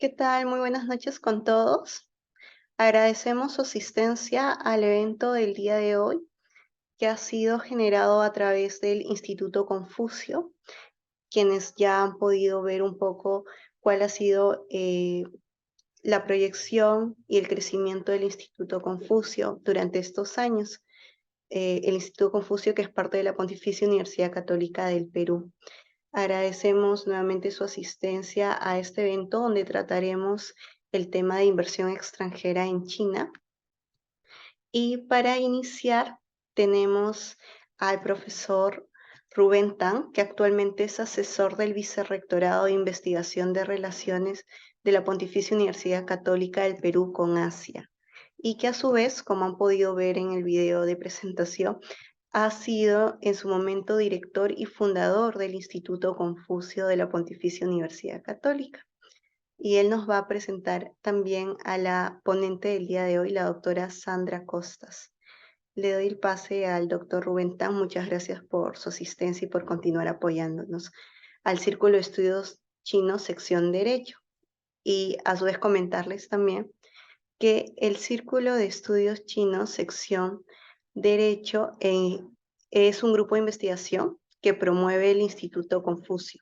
¿Qué tal? Muy buenas noches con todos. Agradecemos su asistencia al evento del día de hoy, que ha sido generado a través del Instituto Confucio, quienes ya han podido ver un poco cuál ha sido la proyección y el crecimiento del Instituto Confucio durante estos años. El Instituto Confucio, que es parte de la Pontificia Universidad Católica del Perú. Agradecemos nuevamente su asistencia a este evento donde trataremos el tema de inversión extranjera en China. Y para iniciar tenemos al profesor Rubén Tang, que actualmente es asesor del Vicerrectorado de Investigación de Relaciones de la Pontificia Universidad Católica del Perú con Asia, y que a su vez, como han podido ver en el video de presentación, ha sido en su momento director y fundador del Instituto Confucio de la Pontificia Universidad Católica. Y él nos va a presentar también a la ponente del día de hoy, la doctora Sandra Costas. Le doy el pase al doctor Rubén Tan. Muchas gracias por su asistencia y por continuar apoyándonos. Al Círculo de Estudios Chinos, sección Derecho. Y a su vez comentarles también que el Círculo de Estudios Chinos, sección Derecho, es un grupo de investigación que promueve el Instituto Confucio,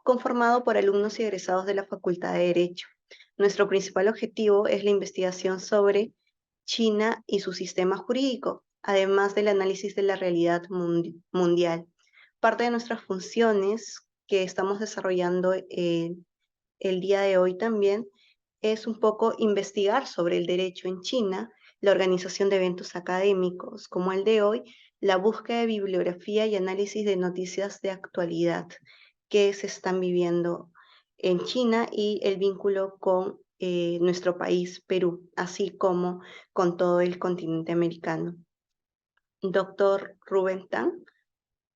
conformado por alumnos y egresados de la Facultad de Derecho. Nuestro principal objetivo es la investigación sobre China y su sistema jurídico, además del análisis de la realidad mundial. Parte de nuestras funciones que estamos desarrollando el día de hoy también es un poco investigar sobre el derecho en China, la organización de eventos académicos como el de hoy, la búsqueda de bibliografía y análisis de noticias de actualidad que se están viviendo en China y el vínculo con nuestro país, Perú, así como con todo el continente americano. Doctor Rubén Tan,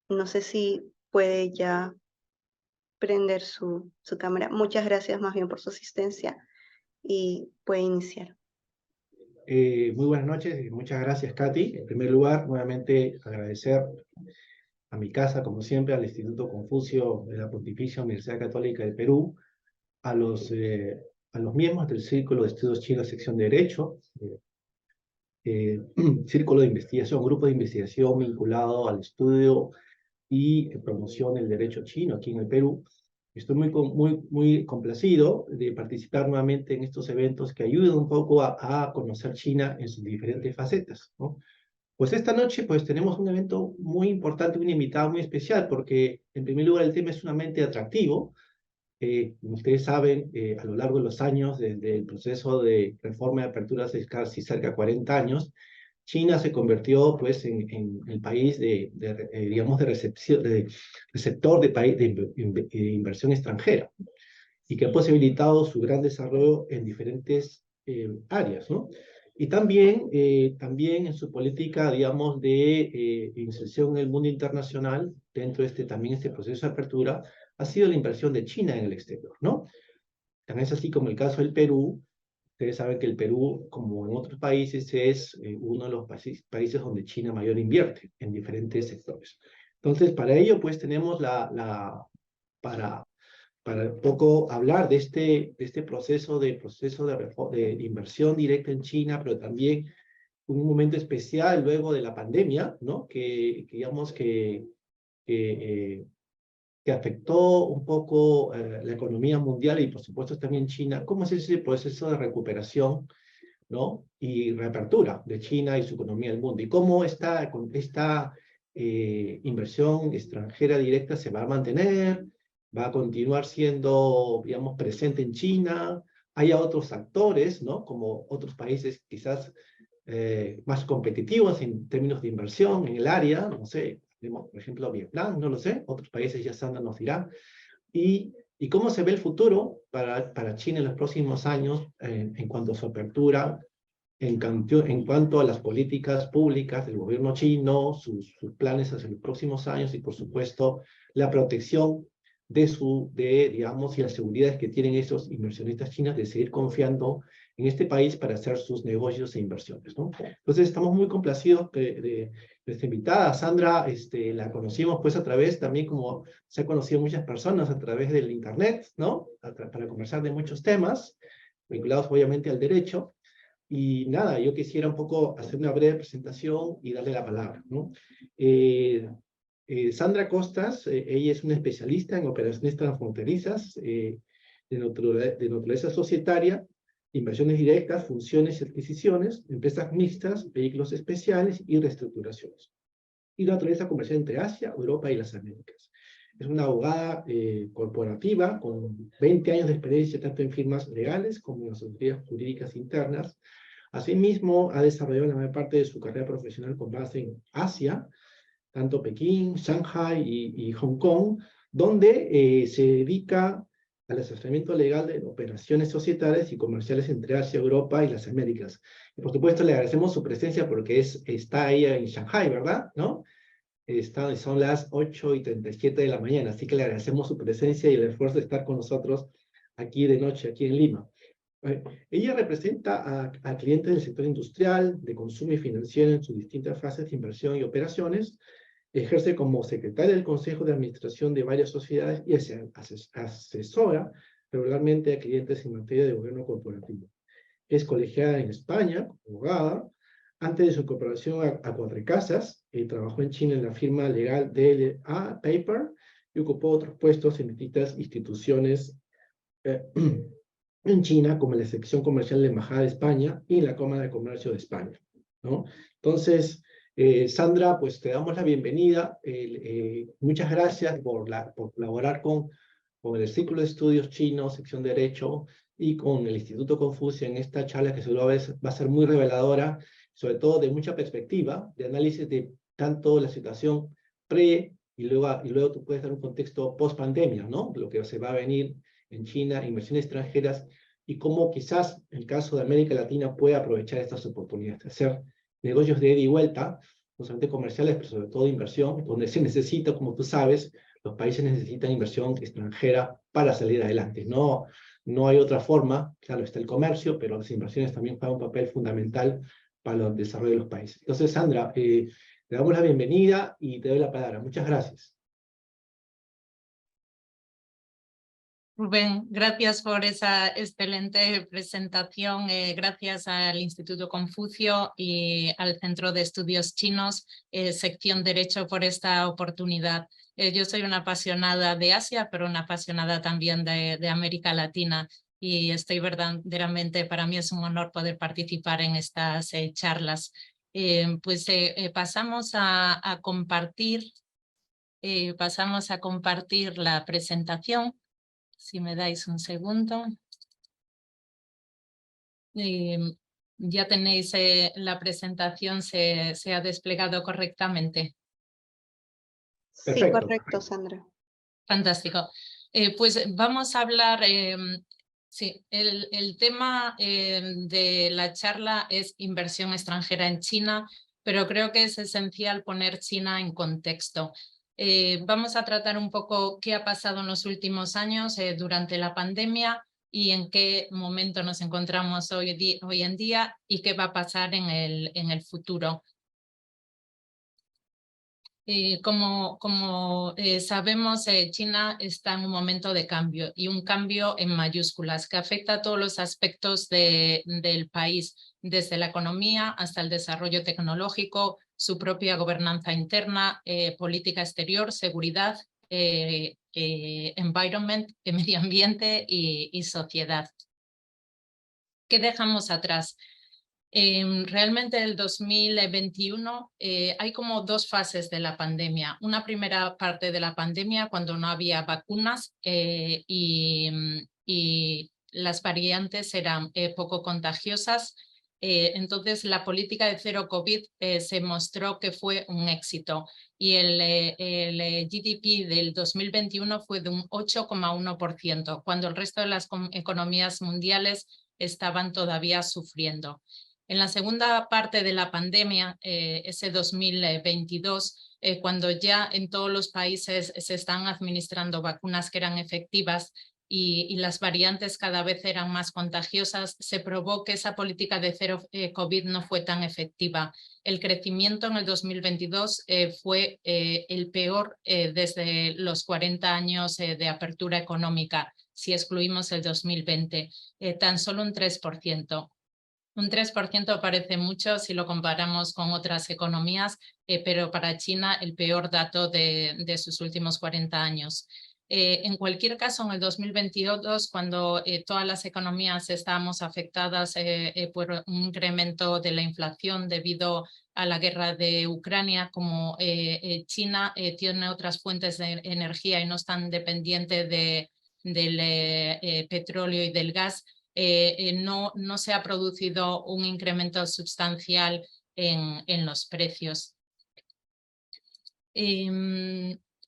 no sé si puede ya prender su cámara. Muchas gracias más bien por su asistencia y puede iniciar. Muy buenas noches y muchas gracias, Katy. En primer lugar, nuevamente agradecer a mi casa, como siempre, al Instituto Confucio de la Pontificia Universidad Católica del Perú, a los, eh, a los miembros del Círculo de Estudios Chinos, sección de Derecho, Círculo de Investigación, grupo de investigación vinculado al estudio y promoción del derecho chino aquí en el Perú. Estoy muy complacido de participar nuevamente en estos eventos que ayudan un poco a conocer China en sus diferentes facetas, ¿no? Pues esta noche pues tenemos un evento muy importante, un invitado muy especial, porque en primer lugar el tema es sumamente atractivo. Como ustedes saben, a lo largo de los años, desde el proceso de reforma de apertura hace casi cerca de 40 años, China se convirtió pues en el país digamos, de recepción, de receptor de, inversión extranjera, y que ha posibilitado su gran desarrollo en diferentes áreas, ¿no? Y también en su política, digamos, de inserción en el mundo internacional, dentro de también este proceso de apertura, ha sido la inversión de China en el exterior, ¿no? Tan es así como el caso del Perú. Ustedes saben que el Perú, como en otros países, es uno de los países donde China mayor invierte en diferentes sectores. Entonces, para ello, pues tenemos para un poco hablar de este proceso de inversión directa en China, pero también un momento especial luego de la pandemia, ¿no? Que digamos que, que afectó un poco la economía mundial y por supuesto también China. ¿Cómo es ese proceso de recuperación, ¿no? Y reapertura de China y su economía del mundo? ¿Y cómo esta inversión extranjera directa se va a mantener? ¿Va a continuar siendo, digamos, presente en China? ¿Hay otros actores, ¿no? Como otros países quizás más competitivos en términos de inversión en el área, no sé, por ejemplo, Vietnam, no lo sé, otros países ya Sandra nos dirá. ¿Y cómo se ve el futuro para China en los próximos años en cuanto a su apertura, en cuanto a las políticas públicas del gobierno chino, sus planes hacia los próximos años y, por supuesto, la protección digamos, y las seguridades que tienen esos inversionistas chinos de seguir confiando en este país para hacer sus negocios e inversiones, ¿no? Entonces, estamos muy complacidos de nuestra invitada, Sandra, la conocimos pues a través también, como se ha conocido muchas personas a través del internet, ¿no? Para conversar de muchos temas, vinculados obviamente al derecho. Y nada, yo quisiera un poco hacer una breve presentación y darle la palabra, ¿no? Sandra Costas, ella es una especialista en operaciones transfronterizas de naturaleza societaria, inversiones directas, funciones y adquisiciones, empresas mixtas, vehículos especiales y reestructuraciones. Y naturaleza comercial entre Asia, Europa y las Américas. Es una abogada corporativa con 20 años de experiencia tanto en firmas legales como en asesorías jurídicas internas. Asimismo, ha desarrollado la mayor parte de su carrera profesional con base en Asia, tanto Pekín, Shanghai y Hong Kong, donde se dedica al asesoramiento legal de operaciones societarias y comerciales entre Asia, Europa y las Américas. Y por supuesto, le agradecemos su presencia porque está ella en Shanghai, ¿verdad? ¿No? Son las 8:37 de la mañana, así que le agradecemos su presencia y el esfuerzo de estar con nosotros aquí de noche, aquí en Lima. Ella representa a clientes del sector industrial, de consumo y financiero en sus distintas fases de inversión y operaciones. Ejerce como secretaria del Consejo de Administración de varias sociedades y asesora regularmente a clientes en materia de gobierno corporativo. Es colegiada en España, como abogada. Antes de su incorporación a Cuatro Casas, trabajó en China en la firma legal DLA Paper y ocupó otros puestos en distintas instituciones en China, como en la sección comercial de la Embajada de España y en la Cámara de Comercio de España, ¿no? Entonces, Sandra, pues te damos la bienvenida. Muchas gracias por colaborar con el Círculo de Estudios Chinos, sección Derecho, y con el Instituto Confucio en esta charla que seguro va a ser muy reveladora, sobre todo de mucha perspectiva, de análisis de tanto la situación pre y luego tú puedes dar un contexto post pandemia, ¿no? Lo que se va a venir en China, inversiones extranjeras, y cómo quizás el caso de América Latina puede aprovechar estas oportunidades, hacer negocios de ida y vuelta, no solamente comerciales, pero sobre todo de inversión, donde se necesita, como tú sabes, los países necesitan inversión extranjera para salir adelante. No hay otra forma, claro, está el comercio, pero las inversiones también juegan un papel fundamental para el desarrollo de los países. Entonces, Sandra, te damos la bienvenida y te doy la palabra. Muchas gracias. Rubén, gracias por esa excelente presentación. Gracias al Instituto Confucio y al Centro de Estudios Chinos, sección Derecho, por esta oportunidad. Yo soy una apasionada de Asia, pero una apasionada también de América Latina, y estoy verdaderamente, para mí es un honor poder participar en estas charlas. Pasamos a compartir la presentación. Si me dais un segundo. Ya tenéis la presentación, se ha desplegado correctamente. Sí, Perfecto. correcto, Sandra. Fantástico. Pues vamos a hablar, sí, el tema de la charla es inversión extranjera en China, pero creo que es esencial poner China en contexto. Vamos a tratar un poco qué ha pasado en los últimos años durante la pandemia y en qué momento nos encontramos hoy en día y qué va a pasar en el futuro. Como sabemos, China está en un momento de cambio, y un cambio en mayúsculas que afecta a todos los aspectos del país, desde la economía hasta el desarrollo tecnológico, su propia gobernanza interna, política exterior, seguridad, environment, medio ambiente y sociedad. ¿Qué dejamos atrás? Realmente el 2021 hay como dos fases de la pandemia. Una primera parte de la pandemia cuando no había vacunas y las variantes eran poco contagiosas. Entonces la política de cero COVID se mostró que fue un éxito, y el GDP del 2021 fue de un 8,1%, cuando el resto de las economías mundiales estaban todavía sufriendo. En la segunda parte de la pandemia, ese 2022, cuando ya en todos los países se están administrando vacunas que eran efectivas, y las variantes cada vez eran más contagiosas, se probó que esa política de cero COVID no fue tan efectiva. El crecimiento en el 2022 fue el peor desde los 40 años de apertura económica, si excluimos el 2020, tan solo un 3%. Un 3% parece mucho si lo comparamos con otras economías, pero para China el peor dato de sus últimos 40 años. En cualquier caso, en el 2022, cuando todas las economías estábamos afectadas por un incremento de la inflación debido a la guerra de Ucrania, como China tiene otras fuentes de energía y no es tan dependiente del petróleo y del gas, no se ha producido un incremento sustancial en los precios.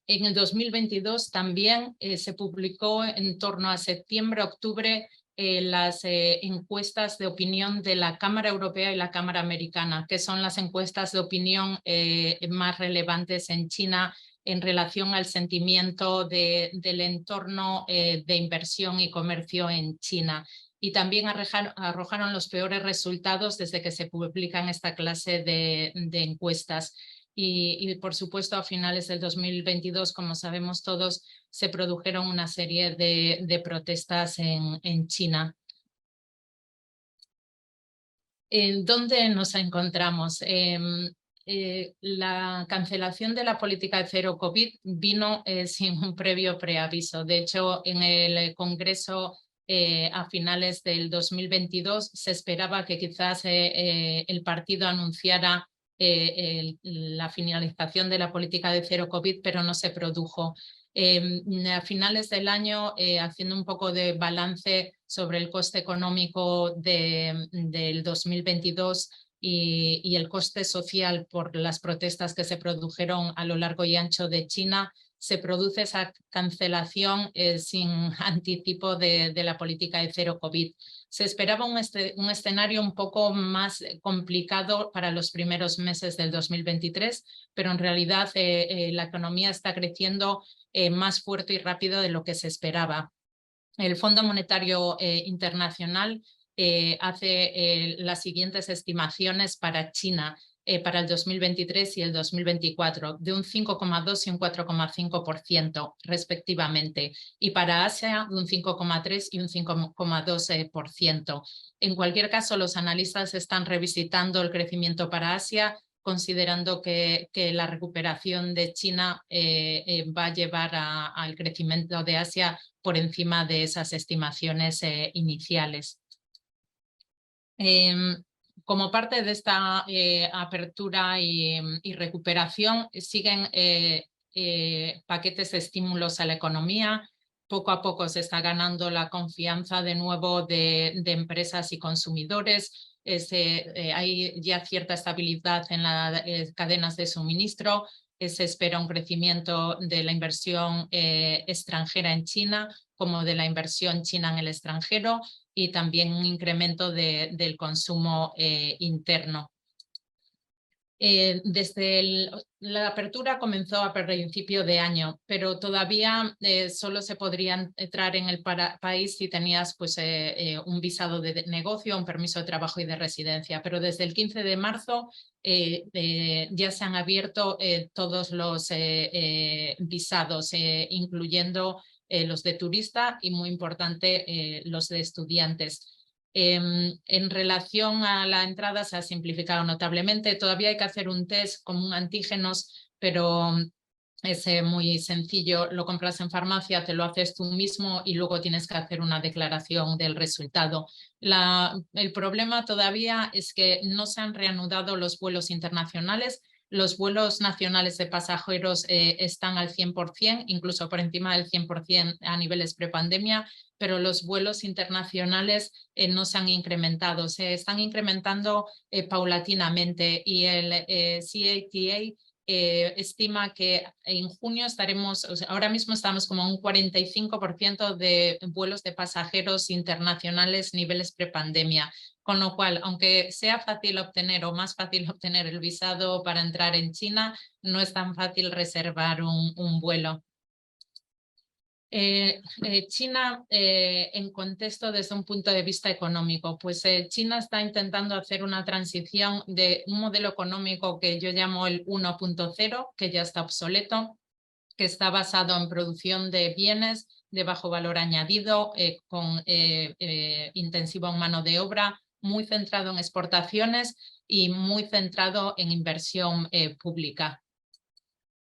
En el 2022 también se publicó en torno a septiembre-octubre las encuestas de opinión de la Cámara Europea y la Cámara Americana, que son las encuestas de opinión más relevantes en China en relación al sentimiento del entorno de inversión y comercio en China. Y también arrojaron los peores resultados desde que se publican esta clase de encuestas. Y por supuesto a finales del 2022, como sabemos todos, se produjeron una serie de protestas en China. ¿Dónde nos encontramos? La cancelación de la política de cero COVID vino sin un previo preaviso. De hecho, en el Congreso a finales del 2022 se esperaba que quizás el partido anunciara la finalización de la política de cero COVID, pero no se produjo. A finales del año, haciendo un poco de balance sobre el coste económico del 2022 y el coste social por las protestas que se produjeron a lo largo y ancho de China, se produce esa cancelación sin anticipo de la política de cero COVID. Se esperaba un escenario un poco más complicado para los primeros meses del 2023, pero en realidad la economía está creciendo más fuerte y rápido de lo que se esperaba. El Fondo Monetario Internacional hace las siguientes estimaciones para China para el 2023 y el 2024, de un 5,2 y un 4,5% respectivamente, y para Asia de un 5,3 y un 5,2%. En cualquier caso, los analistas están revisitando el crecimiento para Asia, considerando que la recuperación de China va a llevar al crecimiento de Asia por encima de esas estimaciones iniciales. Como parte de esta apertura y recuperación, siguen paquetes de estímulos a la economía. Poco a poco se está ganando la confianza de nuevo de empresas y consumidores. Hay ya cierta estabilidad en las cadenas de suministro. Se espera un crecimiento de la inversión extranjera en China, como de la inversión china en el extranjero, y también un incremento del consumo interno. Desde la apertura comenzó a principio de año, pero todavía solo se podría entrar en el país si tenías pues, un visado de negocio, un permiso de trabajo y de residencia. Pero desde el 15 de marzo ya se han abierto todos los visados, incluyendo los de turista y, muy importante, los de estudiantes. En relación a la entrada se ha simplificado notablemente. Todavía hay que hacer un test con antígenos, pero es muy sencillo. Lo compras en farmacia, te lo haces tú mismo y luego tienes que hacer una declaración del resultado. El problema todavía es que no se han reanudado los vuelos internacionales. Los vuelos nacionales de pasajeros están al 100%, incluso por encima del 100% a niveles prepandemia, pero los vuelos internacionales no se han incrementado, se están incrementando paulatinamente, y el CATA estima que en junio estaremos, o sea, ahora mismo estamos como un 45% de vuelos de pasajeros internacionales niveles prepandemia, con lo cual, aunque sea fácil obtener o más fácil obtener el visado para entrar en China, no es tan fácil reservar un vuelo. China en contexto desde un punto de vista económico, pues China está intentando hacer una transición de un modelo económico que yo llamo el 1.0, que ya está obsoleto, que está basado en producción de bienes de bajo valor añadido, con intensivo en mano de obra, muy centrado en exportaciones y muy centrado en inversión pública,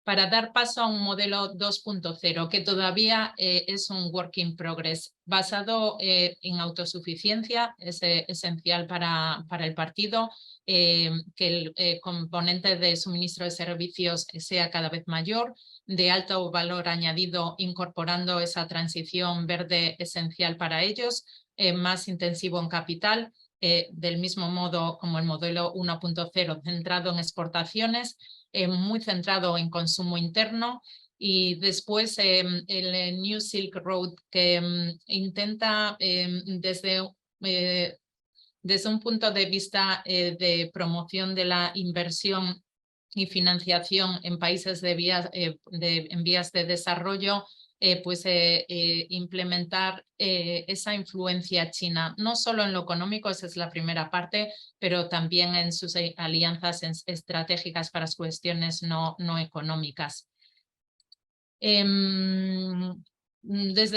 para dar paso a un modelo 2.0 que todavía es un work in progress, basado en autosuficiencia, es esencial para el partido, que el componente de suministro de servicios sea cada vez mayor, de alto valor añadido, incorporando esa transición verde esencial para ellos, más intensivo en capital, del mismo modo como el modelo 1.0 centrado en exportaciones, muy centrado en consumo interno, y después el New Silk Road, que intenta desde un punto de vista de promoción de la inversión y financiación en países en vías de desarrollo, implementar esa influencia china, no solo en lo económico, esa es la primera parte, pero también en sus alianzas estratégicas para las cuestiones no económicas. Desde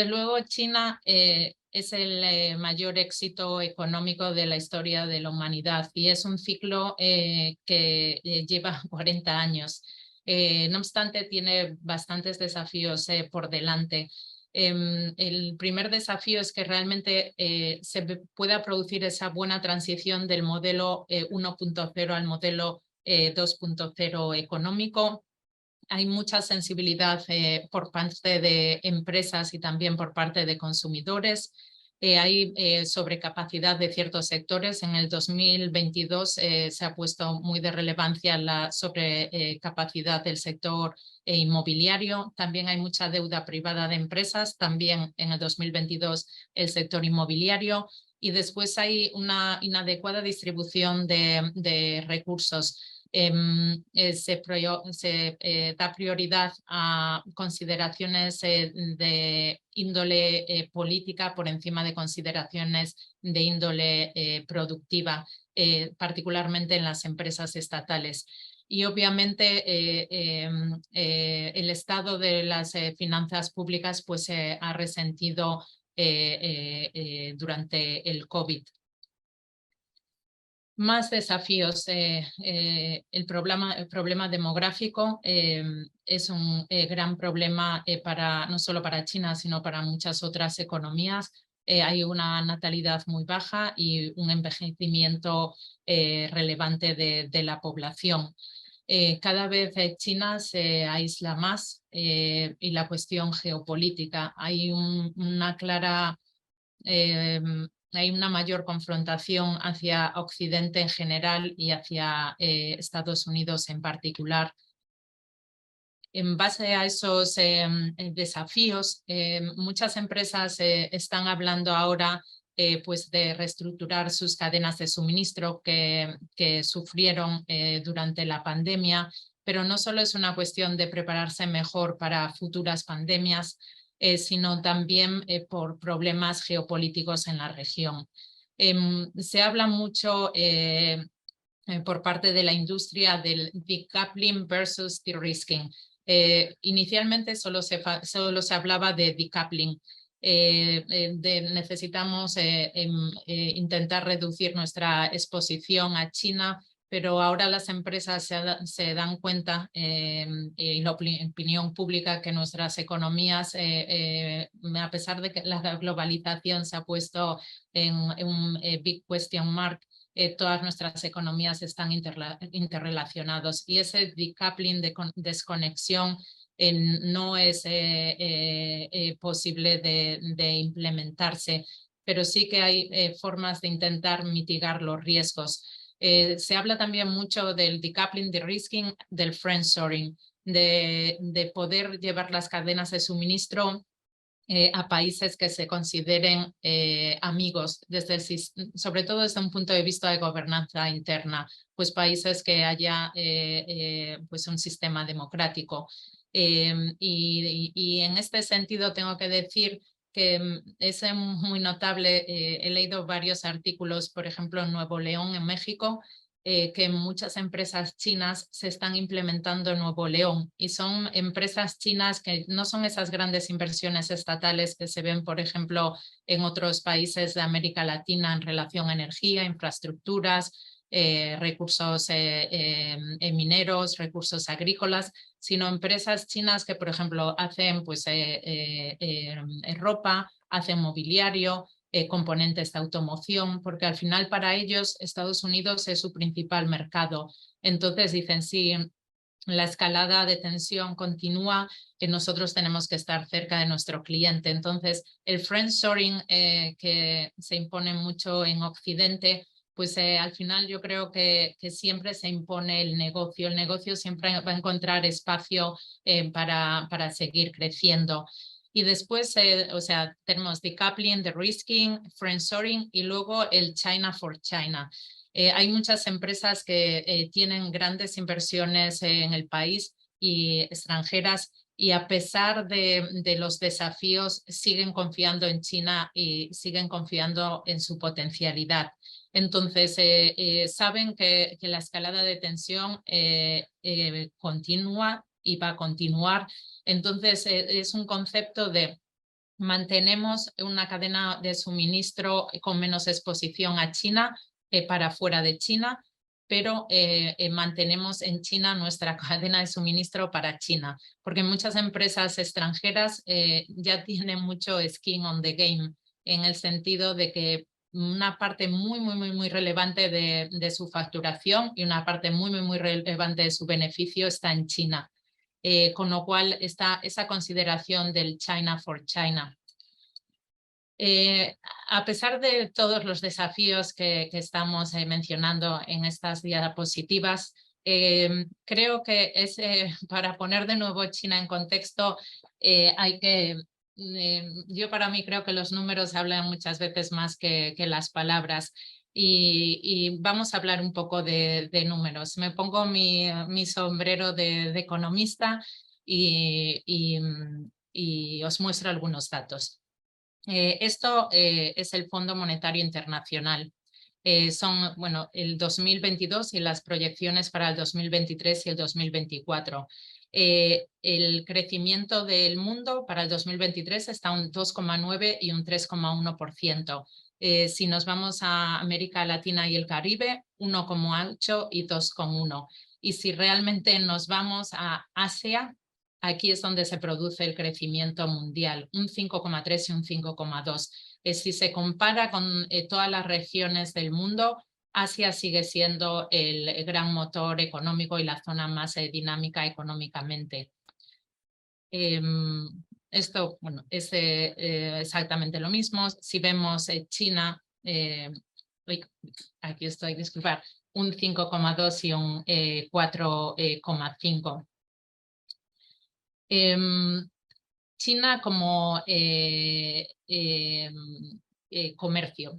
luego, China es el mayor éxito económico de la historia de la humanidad y es un ciclo que lleva 40 años. No obstante, tiene bastantes desafíos por delante. El primer desafío es que realmente se pueda producir esa buena transición del modelo 1.0 al modelo 2.0 económico. Hay mucha sensibilidad por parte de empresas y también por parte de consumidores. Hay sobrecapacidad de ciertos sectores. En el 2022 se ha puesto muy de relevancia la sobrecapacidad del sector inmobiliario. También hay mucha deuda privada de empresas, también en el 2022 el sector inmobiliario. Y después hay una inadecuada distribución de recursos. Se da prioridad a consideraciones de índole política por encima de consideraciones de índole productiva, particularmente en las empresas estatales. Y obviamente el estado de las finanzas públicas pues, ha resentido durante el COVID. Más desafíos. El problema demográfico es un gran problema no solo para China, sino para muchas otras economías. Hay una natalidad muy baja y un envejecimiento relevante de la población. Cada vez China se aísla más y la cuestión geopolítica. Hay una clara... hay una mayor confrontación hacia Occidente en general y hacia Estados Unidos en particular. En base a esos desafíos, muchas empresas están hablando ahora pues de reestructurar sus cadenas de suministro que sufrieron durante la pandemia, pero no solo es una cuestión de prepararse mejor para futuras pandemias, sino también por problemas geopolíticos en la región. Se habla mucho por parte de la industria del decoupling versus de-risking. Inicialmente solo se hablaba de decoupling. Necesitamos intentar reducir nuestra exposición a China, pero ahora las empresas se dan cuenta, y la opinión pública, que nuestras economías, a pesar de que la globalización se ha puesto en un big question mark, todas nuestras economías están interrelacionadas, y ese decoupling, de desconexión, no es posible de implementarse, pero sí que hay formas de intentar mitigar los riesgos. Se habla también mucho del decoupling, de-risking, del friendshoring, de poder llevar las cadenas de suministro a países que se consideren amigos, sobre todo desde un punto de vista de gobernanza interna, pues países que haya pues un sistema democrático. Y en este sentido tengo que decir que es muy notable, he leído varios artículos, por ejemplo, en Nuevo León, en México, que muchas empresas chinas se están implementando en Nuevo León y son empresas chinas que no son esas grandes inversiones estatales que se ven, por ejemplo, en otros países de América Latina en relación a energía, infraestructuras, recursos mineros, recursos agrícolas, sino empresas chinas que, por ejemplo, hacen pues, ropa, hacen mobiliario, componentes de automoción, porque al final para ellos Estados Unidos es su principal mercado. Entonces dicen, sí, la escalada de tensión continúa, que nosotros tenemos que estar cerca de nuestro cliente. Entonces, el friendshoring que se impone mucho en Occidente, pues al final yo creo que siempre se impone el negocio siempre va a encontrar espacio para seguir creciendo. Y después, o sea, tenemos decoupling, de-risking, friendshoring y luego el China for China. Hay muchas empresas que tienen grandes inversiones en el país y extranjeras y a pesar de los desafíos siguen confiando en China y siguen confiando en su potencialidad. Entonces, saben que la escalada de tensión continúa y va a continuar. Entonces, es un concepto de mantenemos una cadena de suministro con menos exposición a China para fuera de China, pero mantenemos en China nuestra cadena de suministro para China, porque muchas empresas extranjeras ya tienen mucho skin on the game, en el sentido de que una parte muy relevante de su facturación y una parte muy relevante de su beneficio está en China. Con lo cual está esa consideración del China for China. A pesar de todos los desafíos que estamos mencionando en estas diapositivas, creo que es, para poner de nuevo China en contexto, hay que, yo para mí creo que los números hablan muchas veces más que las palabras. Y vamos a hablar un poco de números. Me pongo mi sombrero de economista y os muestro algunos datos. Esto es el Fondo Monetario Internacional. Son, bueno, el 2022 y las proyecciones para el 2023 y el 2024. El crecimiento del mundo para el 2023 está un 2,9 y un 3,1%. Si nos vamos a América Latina y el Caribe, 1,8 y 2,1. Y si realmente nos vamos a Asia, aquí es donde se produce el crecimiento mundial, un 5,3 y un 5,2. Si se compara con todas las regiones del mundo, Asia sigue siendo el gran motor económico y la zona más dinámica económicamente. Esto, bueno, es exactamente lo mismo. Si vemos China, aquí estoy, disculpar, un 5,2 y un 4,5. China como comercio.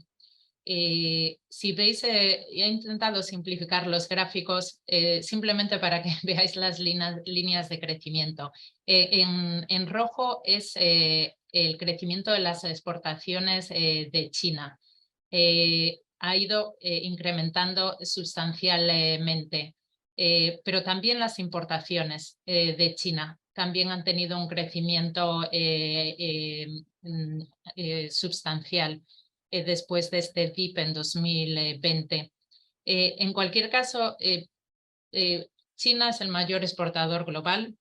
Si veis, he intentado simplificar los gráficos simplemente para que veáis las líneas de crecimiento. En rojo es el crecimiento de las exportaciones de China. Ha ido incrementando sustancialmente, pero también las importaciones de China también han tenido un crecimiento sustancial después de este dip en 2020. En cualquier caso, China es el mayor exportador global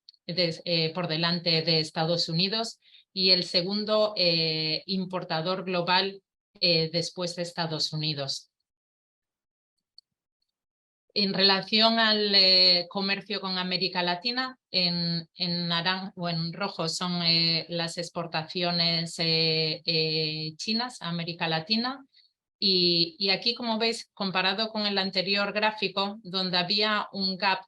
por delante de Estados Unidos y el segundo importador global después de Estados Unidos. En relación al comercio con América Latina, en naranja o en rojo son las exportaciones chinas a América Latina. Y aquí, como veis, comparado con el anterior gráfico, donde había un gap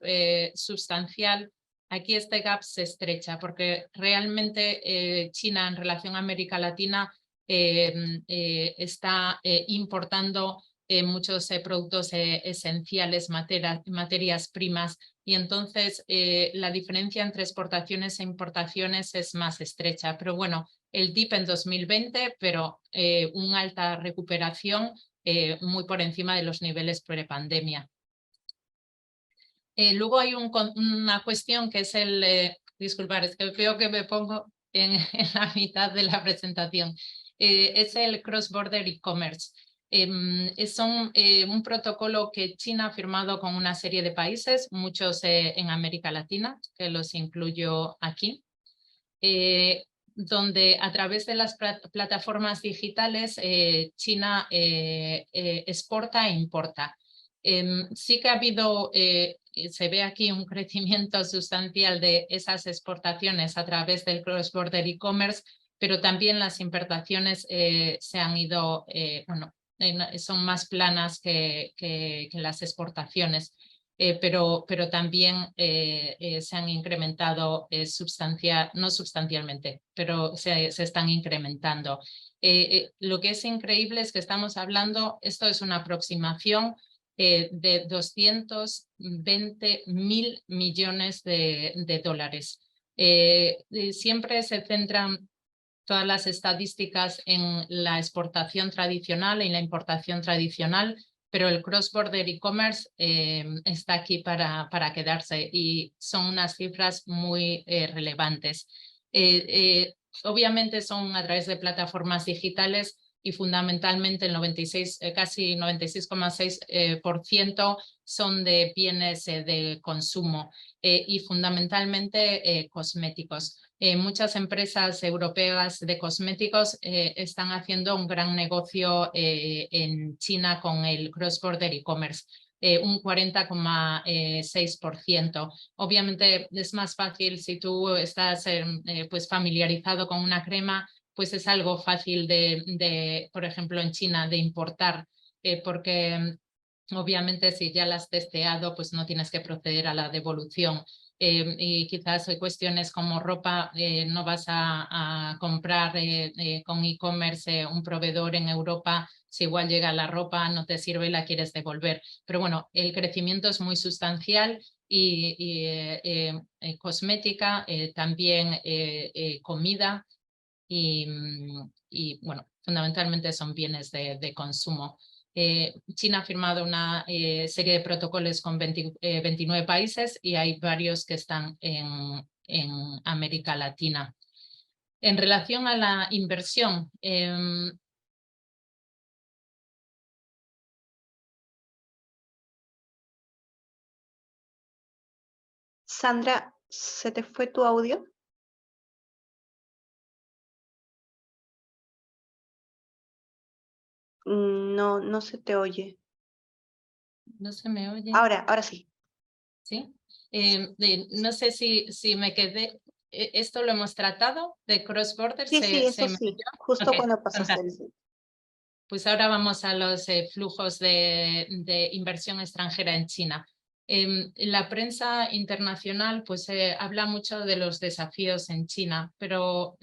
sustancial, aquí este gap se estrecha, porque realmente China en relación a América Latina está importando muchos productos esenciales, materias primas y entonces la diferencia entre exportaciones e importaciones es más estrecha. Pero bueno, el dip en 2020, pero una alta recuperación muy por encima de los niveles prepandemia. Luego hay una cuestión que es disculpar, es que veo que me pongo en la mitad de la presentación, es el cross-border e-commerce. Es un protocolo que China ha firmado con una serie de países, muchos en América Latina, que los incluyo aquí, donde a través de las plataformas digitales China exporta e importa. Sí que ha habido, se ve aquí un crecimiento sustancial de esas exportaciones a través del cross-border e-commerce, pero también las importaciones se han ido, bueno, son más planas que las exportaciones, pero también se han incrementado no sustancialmente, pero se están incrementando. Lo que es increíble es que estamos hablando, esto es una aproximación de 220.000 millones de dólares. Siempre se centran todas las estadísticas en la exportación tradicional y la importación tradicional, pero el cross-border e-commerce está aquí para quedarse y son unas cifras muy relevantes. Obviamente son a través de plataformas digitales y fundamentalmente el 96, casi 96,6% son de bienes de consumo y fundamentalmente cosméticos. Muchas empresas europeas de cosméticos están haciendo un gran negocio en China con el cross-border e-commerce. Un 40,6%. Obviamente es más fácil si tú estás pues familiarizado con una crema, pues es algo fácil por ejemplo, en China, de importar, porque obviamente si ya la has testeado, pues no tienes que proceder a la devolución. Y quizás hay cuestiones como ropa, no vas a comprar con e-commerce un proveedor en Europa, si igual llega la ropa, no te sirve y la quieres devolver. Pero bueno, el crecimiento es muy sustancial y cosmética, también comida y bueno, fundamentalmente son bienes de consumo. China ha firmado una serie de protocolos con 29 países y hay varios que están en América Latina. En relación a la inversión, Sandra, ¿se te fue tu audio? No, no se te oye. no se me oye. Ahora sí. ¿Sí? No sé si me quedé. ¿Esto lo hemos tratado de cross-border? Sí, eso sí, justo Okay, cuando pasaste fantástico. el... Pues ahora vamos a los flujos de inversión extranjera en China. La prensa internacional pues, habla mucho de los desafíos en China, pero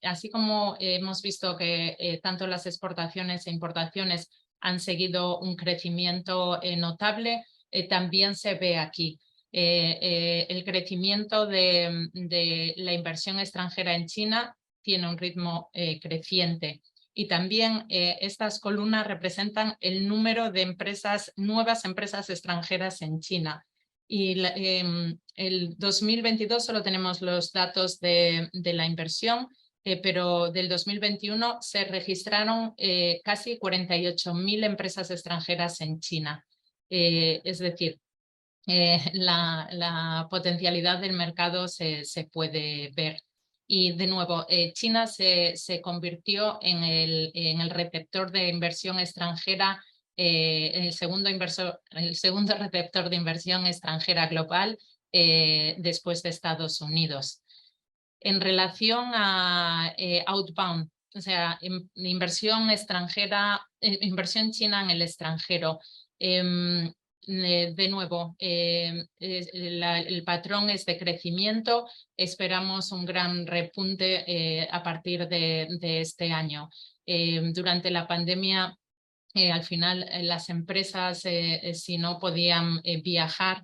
así como hemos visto que tanto las exportaciones e importaciones han seguido un crecimiento notable, también se ve aquí. El crecimiento de la inversión extranjera en China tiene un ritmo creciente. Y también estas columnas representan el número de nuevas empresas extranjeras en China. Y el 2022 solo tenemos los datos de la inversión, pero del 2021 se registraron casi 48.000 empresas extranjeras en China. Es decir, la potencialidad del mercado se puede ver. Y de nuevo, China se convirtió en el receptor de inversión extranjera, el segundo receptor de inversión extranjera global después de Estados Unidos. En relación a outbound, o sea, inversión extranjera, inversión china en el extranjero, de nuevo, el patrón es de crecimiento, esperamos un gran repunte a partir de este año. Durante la pandemia, al final las empresas, si no podían viajar,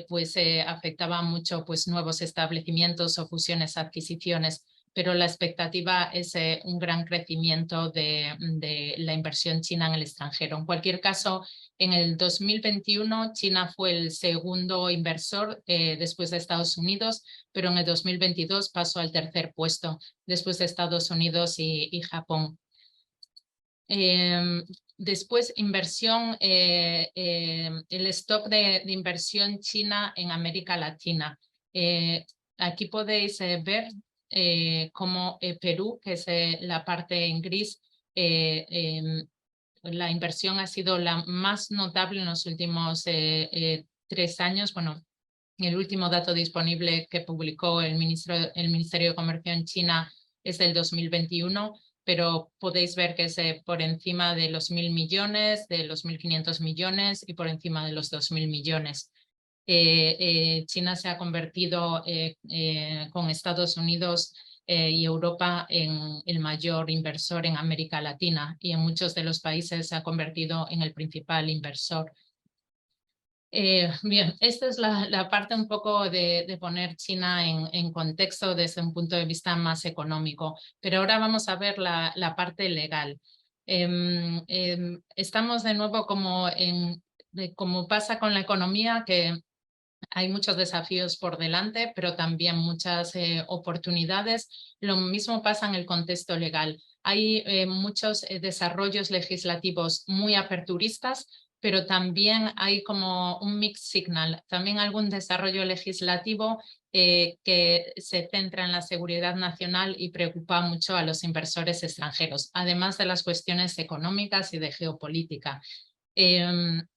pues afectaba mucho pues, nuevos establecimientos o fusiones, adquisiciones, pero la expectativa es un gran crecimiento de la inversión china en el extranjero. En cualquier caso, en el 2021 China fue el segundo inversor después de Estados Unidos, pero en el 2022 pasó al tercer puesto después de Estados Unidos y Japón. Después, inversión, el stock de inversión china en América Latina. Aquí podéis ver cómo Perú, que es la parte en gris, la inversión ha sido la más notable en los últimos 3 años. Bueno, el último dato disponible que publicó el Ministerio de Comercio en China es del 2021, pero podéis ver que es por encima de los 1.000 millones, de los 1.500 millones y por encima de los 2.000 millones. China se ha convertido con Estados Unidos y Europa en el mayor inversor en América Latina, y en muchos de los países se ha convertido en el principal inversor. Bien, esta es la parte un poco de poner China en contexto desde un punto de vista más económico, pero ahora vamos a ver la parte legal. Estamos de nuevo como pasa con la economía, que hay muchos desafíos por delante, pero también muchas oportunidades. Lo mismo pasa en el contexto legal. Hay muchos desarrollos legislativos muy aperturistas, pero también hay como un mixed signal, también algún desarrollo legislativo que se centra en la seguridad nacional y preocupa mucho a los inversores extranjeros, además de las cuestiones económicas y de geopolítica. El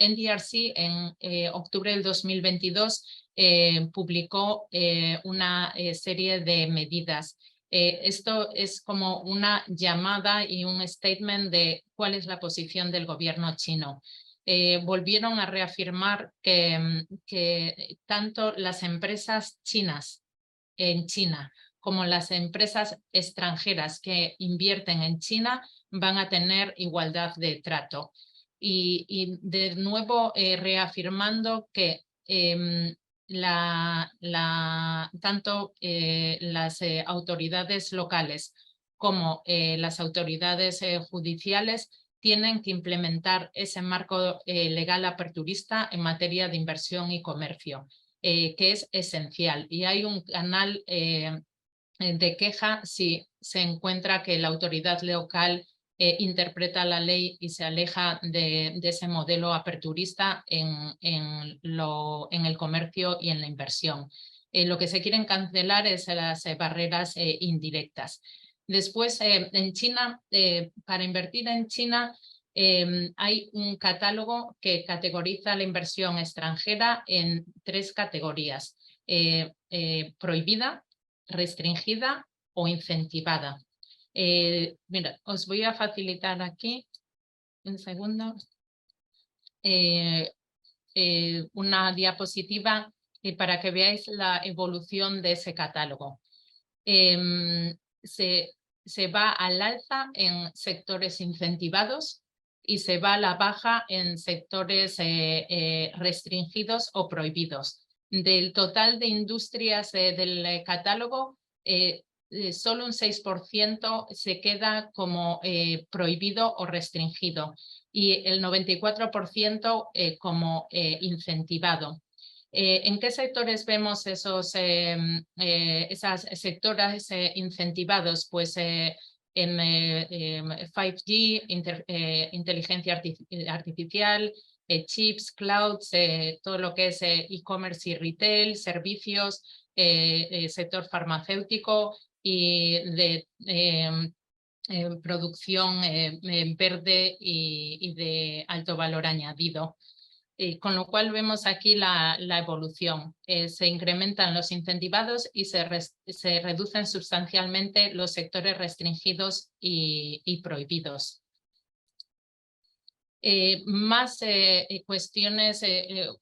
NDRC en octubre del 2022 publicó una serie de medidas. Esto es como una llamada y un statement de cuál es la posición del gobierno chino. Volvieron a reafirmar que tanto las empresas chinas en China como las empresas extranjeras que invierten en China van a tener igualdad de trato. Y de nuevo reafirmando que tanto las autoridades locales como las autoridades judiciales tienen que implementar ese marco legal aperturista en materia de inversión y comercio, que es esencial. Y hay un canal de queja si se encuentra que la autoridad local interpreta la ley y se aleja de ese modelo aperturista en el comercio y en la inversión. Lo que se quieren cancelar es las barreras indirectas. Después, en China, para invertir en China, hay un catálogo que categoriza la inversión extranjera en 3 categorías: prohibida, restringida o incentivada. Mira, os voy a facilitar aquí un segundo una diapositiva para que veáis la evolución de ese catálogo. Se va al alza en sectores incentivados y se va a la baja en sectores restringidos o prohibidos. Del total de industrias del catálogo, solo un 6% se queda como prohibido o restringido y el 94% como incentivado. ¿En qué sectores vemos esas sectores incentivados? Pues en 5G, inteligencia artificial, chips, clouds, todo lo que es e-commerce y retail, servicios, sector farmacéutico y de producción verde y de alto valor añadido. Con lo cual vemos aquí la evolución. Se incrementan los incentivados y se reducen sustancialmente los sectores restringidos y prohibidos. Más cuestiones,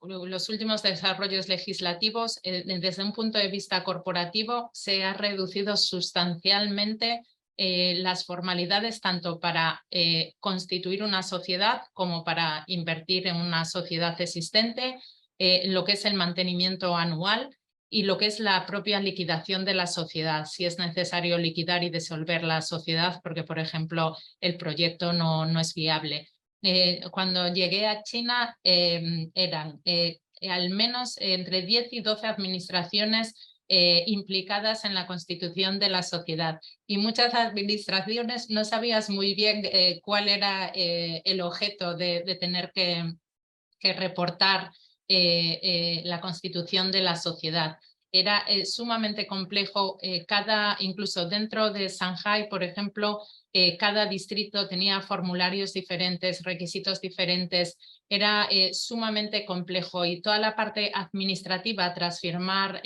los últimos desarrollos legislativos, desde un punto de vista corporativo, se ha reducido sustancialmente las formalidades tanto para constituir una sociedad como para invertir en una sociedad existente, lo que es el mantenimiento anual y lo que es la propia liquidación de la sociedad, si es necesario liquidar y disolver la sociedad porque, por ejemplo, el proyecto no es viable. Cuando llegué a China eran al menos entre 10 y 12 administraciones implicadas en la constitución de la sociedad, y muchas administraciones no sabías muy bien cuál era el objeto de tener que reportar la constitución de la sociedad. Era sumamente complejo, incluso dentro de Shanghái, por ejemplo, cada distrito tenía formularios diferentes, requisitos diferentes, era sumamente complejo, y toda la parte administrativa tras firmar,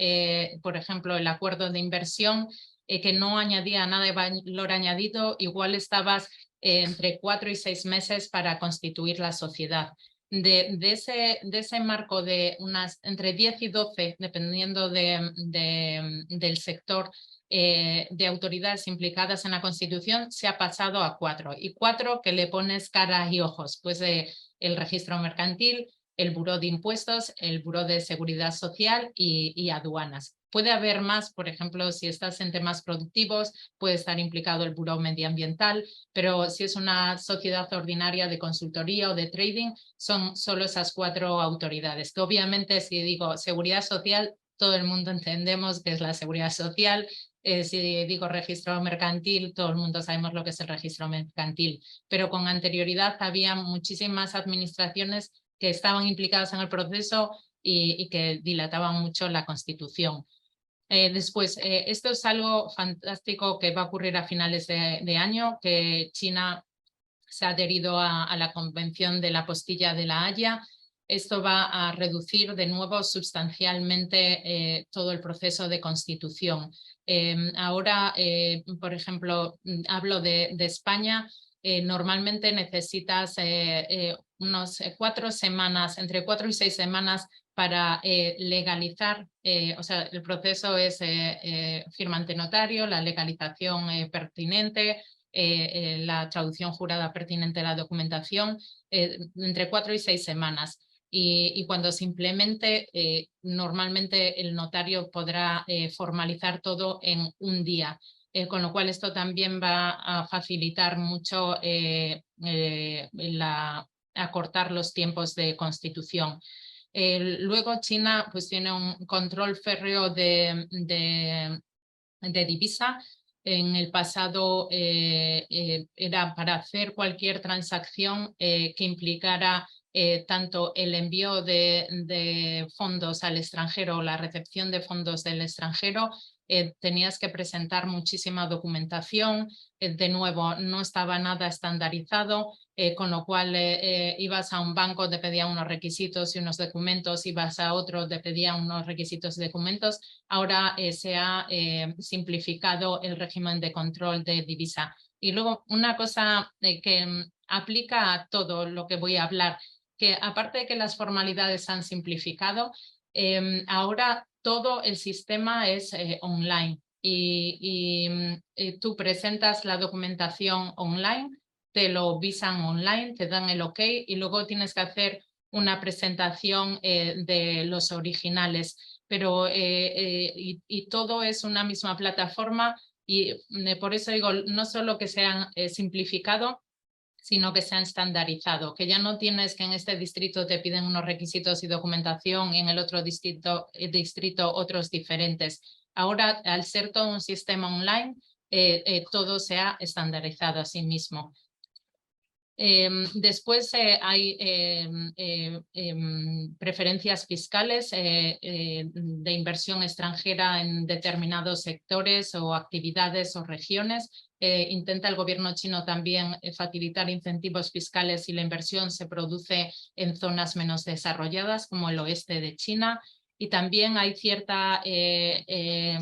por ejemplo, el acuerdo de inversión, que no añadía nada de valor añadido, igual estabas entre 4 y 6 meses para constituir la sociedad. De ese marco de unas entre 10 y 12, dependiendo del sector, de autoridades implicadas en la Constitución, se ha pasado a 4. Y 4 que le pones cara y ojos, pues el registro mercantil, el buró de impuestos, el buró de seguridad social y aduanas. Puede haber más, por ejemplo, si estás en temas productivos, puede estar implicado el buró medioambiental, pero si es una sociedad ordinaria de consultoría o de trading, son solo esas 4 autoridades, que obviamente, si digo seguridad social, todo el mundo entendemos que es la seguridad social. Si digo registro mercantil, todo el mundo sabemos lo que es el registro mercantil, pero con anterioridad había muchísimas administraciones que estaban implicadas en el proceso y que dilataban mucho la constitución. Después, esto es algo fantástico que va a ocurrir a finales de año, que China se ha adherido a la Convención de la Apostilla de la Haya. Esto va a reducir de nuevo sustancialmente todo el proceso de constitución. Ahora, por ejemplo, hablo de España. Normalmente necesitas unos 4 semanas, entre 4 y 6 semanas para legalizar, o sea, el proceso es firma ante notario, la legalización pertinente, la traducción jurada pertinente de la documentación, entre 4 y 6 semanas. Y cuando se implemente, normalmente el notario podrá formalizar todo en un día. Con lo cual esto también va a facilitar mucho acortar los tiempos de constitución. Luego China pues tiene un control férreo de divisa. En el pasado era para hacer cualquier transacción que implicara tanto el envío de fondos al extranjero o la recepción de fondos del extranjero, tenías que presentar muchísima documentación. De nuevo, no estaba nada estandarizado, con lo cual ibas a un banco, te pedían unos requisitos y unos documentos, ibas a otro, te pedían unos requisitos y documentos. Ahora se ha simplificado el régimen de control de divisa. Y luego una cosa que aplica a todo lo que voy a hablar, que aparte de que las formalidades se han simplificado, ahora todo el sistema es online y tú presentas la documentación online, te lo visan online, te dan el OK y luego tienes que hacer una presentación de los originales, pero y todo es una misma plataforma y por eso digo, no solo que se han simplificado, sino que se han estandarizado, que ya no tienes que en este distrito te piden unos requisitos y documentación y en el otro distrito otros diferentes. Ahora, al ser todo un sistema online, todo se ha estandarizado a sí mismo. Después hay preferencias fiscales de inversión extranjera en determinados sectores o actividades o regiones. Intenta el gobierno chino también facilitar incentivos fiscales si la inversión se produce en zonas menos desarrolladas como el oeste de China. Y también hay cierta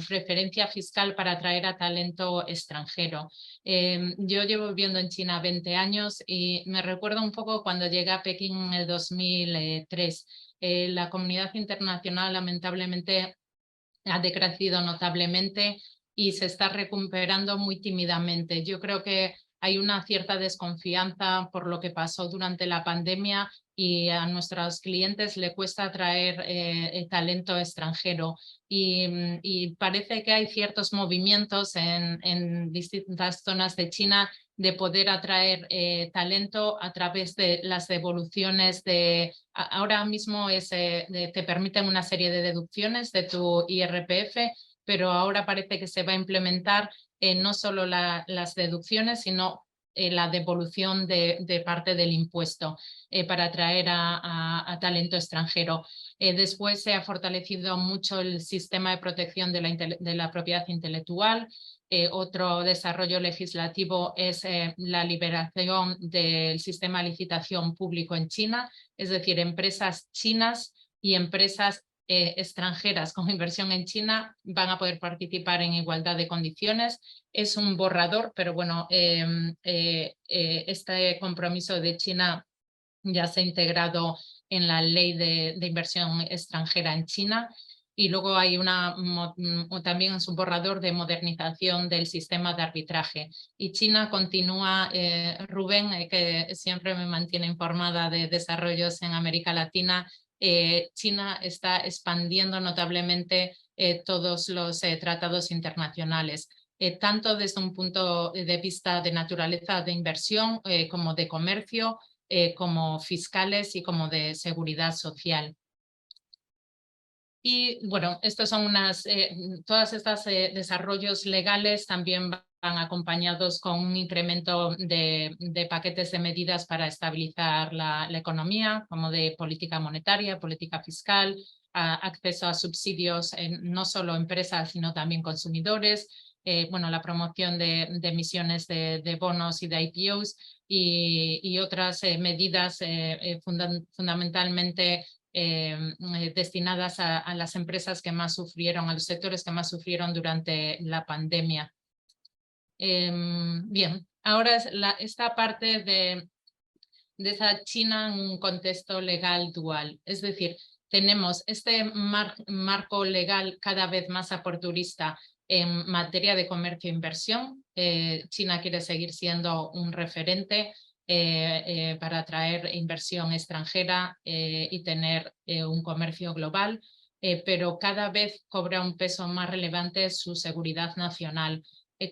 preferencia fiscal para atraer a talento extranjero. Yo llevo viviendo en China 20 años y me recuerdo un poco cuando llegué a Pekín en el 2003. La comunidad internacional lamentablemente ha decrecido notablemente. y se está recuperando muy tímidamente. Yo creo que hay una cierta desconfianza por lo que pasó durante la pandemia y a nuestros clientes le cuesta atraer talento extranjero y parece que hay ciertos movimientos en distintas zonas de China de poder atraer talento a través de las devoluciones ahora mismo te permiten una serie de deducciones de tu IRPF, pero ahora parece que se va a implementar no solo las deducciones, sino la devolución de parte del impuesto para atraer a talento extranjero. Después se ha fortalecido mucho el sistema de protección de la propiedad intelectual. Otro desarrollo legislativo es la liberación del sistema de licitación público en China, es decir, empresas chinas y empresas extranjeras con inversión en China van a poder participar en igualdad de condiciones. Es un borrador, pero bueno, este compromiso de China ya se ha integrado en la ley de inversión extranjera en China. Y luego hay también es un borrador de modernización del sistema de arbitraje. Y China continúa, Rubén, que siempre me mantiene informada de desarrollos en América Latina, China está expandiendo notablemente todos los tratados internacionales, tanto desde un punto de vista de naturaleza de inversión como de comercio, como fiscales y como de seguridad social. Y bueno, estos son todas estas desarrollos legales también van acompañados con un incremento de paquetes de medidas para estabilizar la economía, como de política monetaria, política fiscal, acceso a subsidios no solo empresas, sino también consumidores, bueno, la promoción de emisiones de bonos y de IPOs y otras medidas fundamentalmente destinadas a las empresas que más sufrieron, a los sectores que más sufrieron durante la pandemia. Bien, ahora esta parte de esa China en un contexto legal dual, es decir, tenemos este marco legal cada vez más aperturista en materia de comercio e inversión. China quiere seguir siendo un referente para atraer inversión extranjera y tener un comercio global, pero cada vez cobra un peso más relevante su seguridad nacional.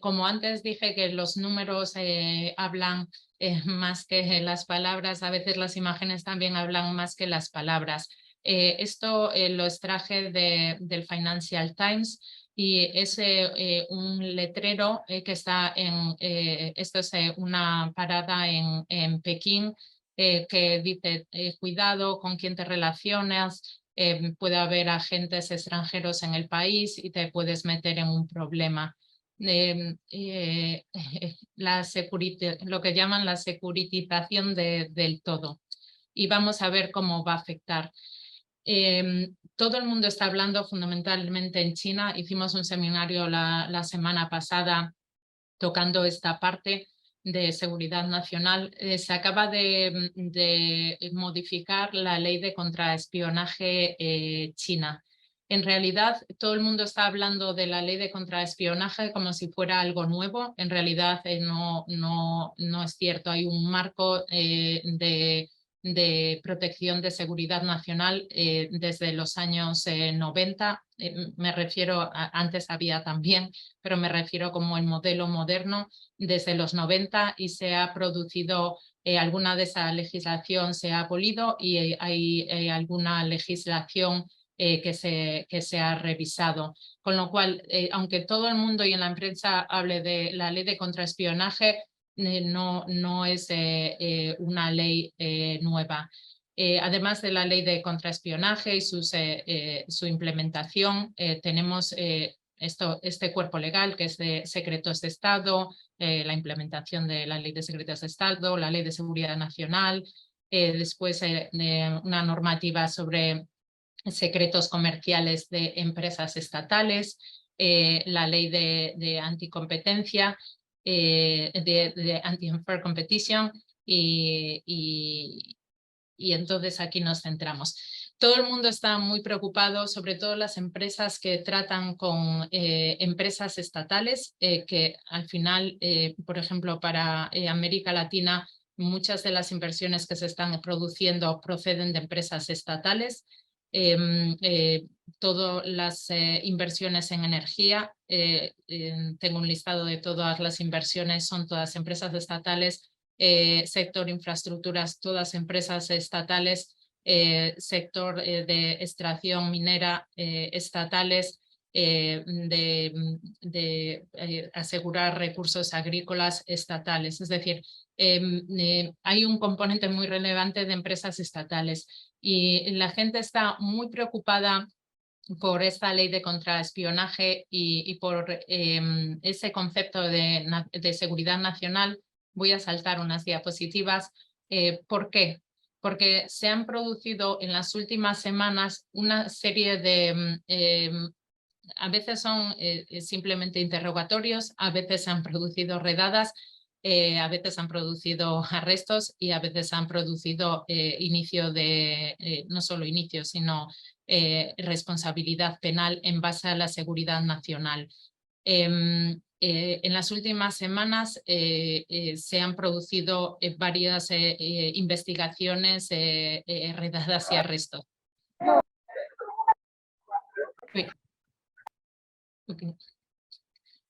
Como antes dije que los números hablan más que las palabras, a veces las imágenes también hablan más que las palabras. Esto lo extraje del Financial Times y es un letrero que está esto es una parada en Pekín que dice cuidado con quién te relacionas, puede haber agentes extranjeros en el país y te puedes meter en un problema. Lo que llaman la securitización del todo. Y vamos a ver cómo va a afectar. Todo el mundo está hablando fundamentalmente en China. Hicimos un seminario la semana pasada tocando esta parte de seguridad nacional. Se acaba de modificar la ley de contraespionaje china. En realidad, todo el mundo está hablando de la ley de contraespionaje como si fuera algo nuevo. En realidad, no es cierto. Hay un marco de protección de seguridad nacional desde los años 90. Me refiero, antes había también, pero me refiero como el modelo moderno desde los 90 y se ha producido alguna de esa legislación se ha abolido y hay alguna legislación que se ha revisado. Con lo cual, aunque todo el mundo y en la prensa hable de la ley de contraespionaje, no es una ley nueva. Además de la ley de contraespionaje y su implementación, tenemos este cuerpo legal que es de secretos de Estado, la implementación de la ley de secretos de Estado, la ley de seguridad nacional, después una normativa sobre secretos comerciales de empresas estatales, la ley de anticompetencia, de anti-unfair competition y entonces aquí nos centramos. todo el mundo está muy preocupado, sobre todo las empresas que tratan con empresas estatales, que al final, por ejemplo, para América Latina, muchas de las inversiones que se están produciendo proceden de empresas estatales. Todas las inversiones en energía, tengo un listado de todas las inversiones, son todas empresas estatales, sector infraestructuras, todas empresas estatales, sector de extracción minera estatales, de asegurar recursos agrícolas estatales. Es decir, hay un componente muy relevante de empresas estatales y la gente está muy preocupada por esta ley de contraespionaje y por ese concepto de seguridad nacional. Voy a saltar unas diapositivas. ¿Por qué? Porque se han producido en las últimas semanas una serie de, a veces son simplemente interrogatorios, a veces se han producido redadas, a veces han producido arrestos y a veces han producido inicio de, no solo inicio, sino responsabilidad penal en base a la seguridad nacional. En las últimas semanas se han producido varias investigaciones, redadas y arrestos. Okay.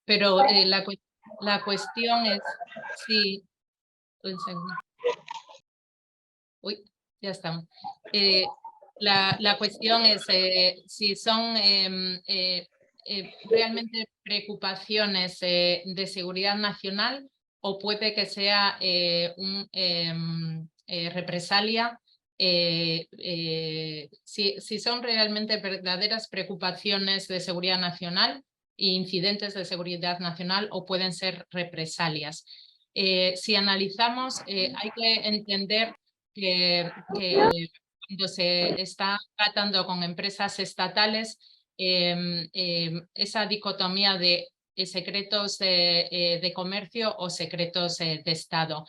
Pero la cuestión es si... Un segundo. Uy, ya estamos. La cuestión es si son realmente preocupaciones de seguridad nacional o puede que sea un represalia. Si son realmente verdaderas preocupaciones de seguridad nacional e incidentes de seguridad nacional o pueden ser represalias. Si analizamos, hay que entender que cuando se está tratando con empresas estatales, esa dicotomía de secretos de comercio o secretos de Estado.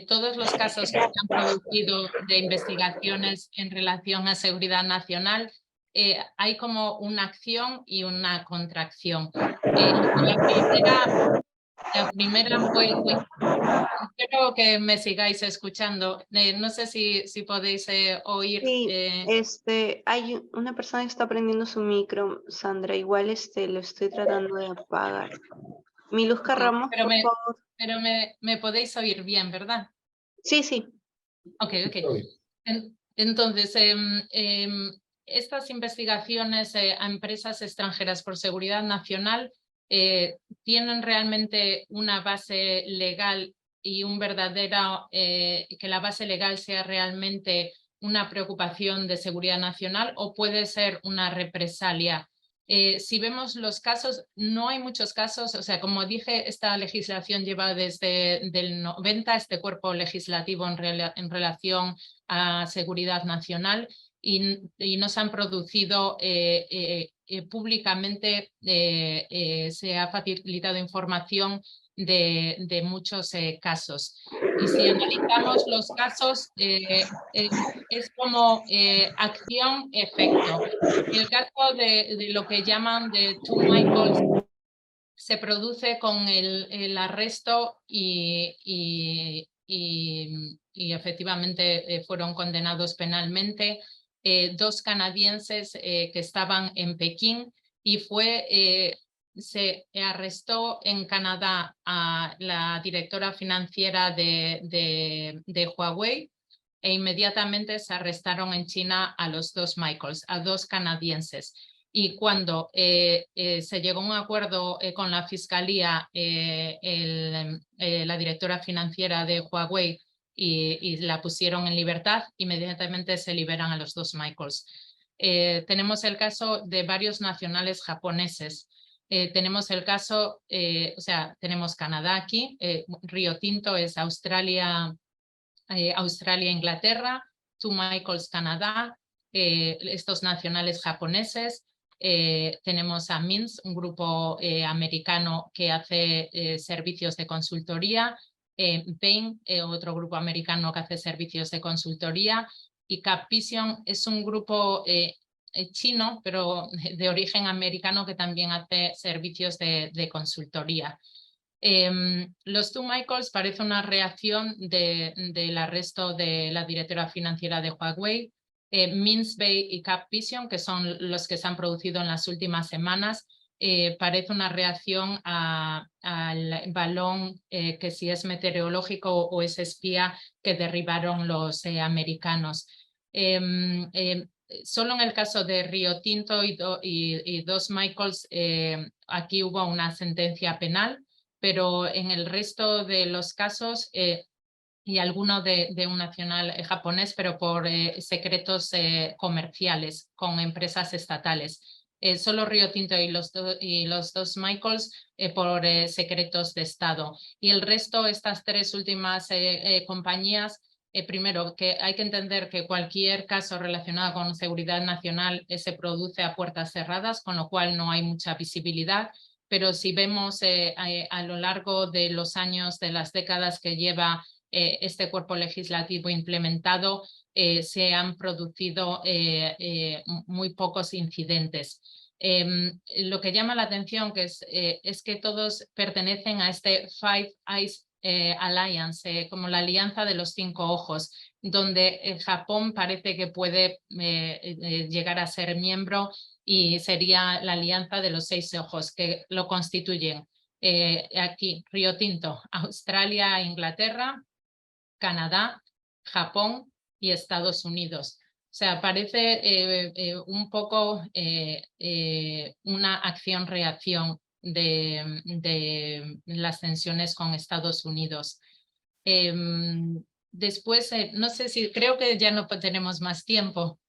Todos los casos que se han producido de investigaciones en relación a seguridad nacional, hay como una acción y una contracción. La primera fue... Espero que me sigáis escuchando. No sé si podéis oír. Sí, hay una persona que está prendiendo su micro, Sandra. Igual lo estoy tratando de apagar. Miluzca Ramos, Pero, por favor. Pero me podéis oír bien, ¿verdad? Sí, sí. Ok. Entonces, estas investigaciones a empresas extranjeras por seguridad nacional tienen realmente una base legal y un verdadero, que la base legal sea realmente una preocupación de seguridad nacional o puede ser una represalia. Si vemos los casos, no hay muchos casos, o sea, como dije, esta legislación lleva desde el 90, este cuerpo legislativo en relación a seguridad nacional y no se han producido públicamente, se ha facilitado información de muchos casos. Y si analizamos los casos, es como acción-efecto. El caso de lo que llaman de Two Michaels se produce con el arresto y efectivamente fueron condenados penalmente dos canadienses que estaban en Pekín y se arrestó en Canadá a la directora financiera de Huawei e inmediatamente se arrestaron en China a los dos Michaels, a dos canadienses. Y cuando se llegó a un acuerdo con la Fiscalía, la directora financiera de Huawei, y la pusieron en libertad, inmediatamente se liberan a los dos Michaels. Tenemos el caso de varios nacionales japoneses. Tenemos el caso, o sea, tenemos Canadá aquí, Río Tinto es Australia, Inglaterra, Two Michaels, Canadá, estos nacionales japoneses. Tenemos a MINS, un grupo americano que hace servicios de consultoría, Bain, otro grupo americano que hace servicios de consultoría, y Capvision es un grupo chino, pero de origen americano, que también hace servicios de consultoría. Los Two Michaels parece una reacción del arresto de la directora financiera de Huawei. Minsbay y Capvision, que son los que se han producido en las últimas semanas, parece una reacción al balón que si es meteorológico o es espía que derribaron los americanos. Solo en el caso de Rio Tinto y dos Michaels aquí hubo una sentencia penal, pero en el resto de los casos y alguno de un nacional japonés, pero por secretos comerciales con empresas estatales. Solo Rio Tinto y los dos Michaels por secretos de Estado. Y el resto, estas tres últimas compañías, primero, que hay que entender que cualquier caso relacionado con seguridad nacional se produce a puertas cerradas, con lo cual no hay mucha visibilidad. Pero si vemos a lo largo de los años, de las décadas que lleva este cuerpo legislativo implementado, se han producido muy pocos incidentes. Lo que llama la atención es que todos pertenecen a este Five Eyes Alliance, como la alianza de los 5 ojos, donde Japón parece que puede llegar a ser miembro, y sería la alianza de los 6 ojos que lo constituyen. Aquí, Rio Tinto, Australia, Inglaterra, Canadá, Japón y Estados Unidos. O sea, parece un poco una acción-reacción de las tensiones con Estados Unidos. Después, no sé si, creo que ya no tenemos más tiempo.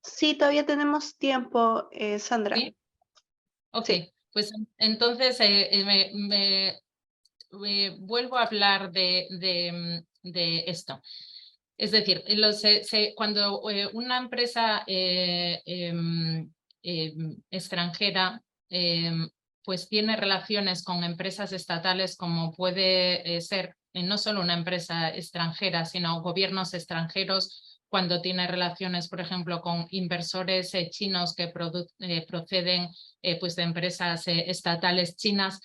Sí, todavía tenemos tiempo, Sandra. ¿Sí? Ok, sí. Pues entonces vuelvo a hablar de esto. Es decir, cuando una empresa extranjera pues tiene relaciones con empresas estatales, como puede ser no solo una empresa extranjera, sino gobiernos extranjeros, cuando tiene relaciones, por ejemplo, con inversores chinos que proceden pues de empresas estatales chinas,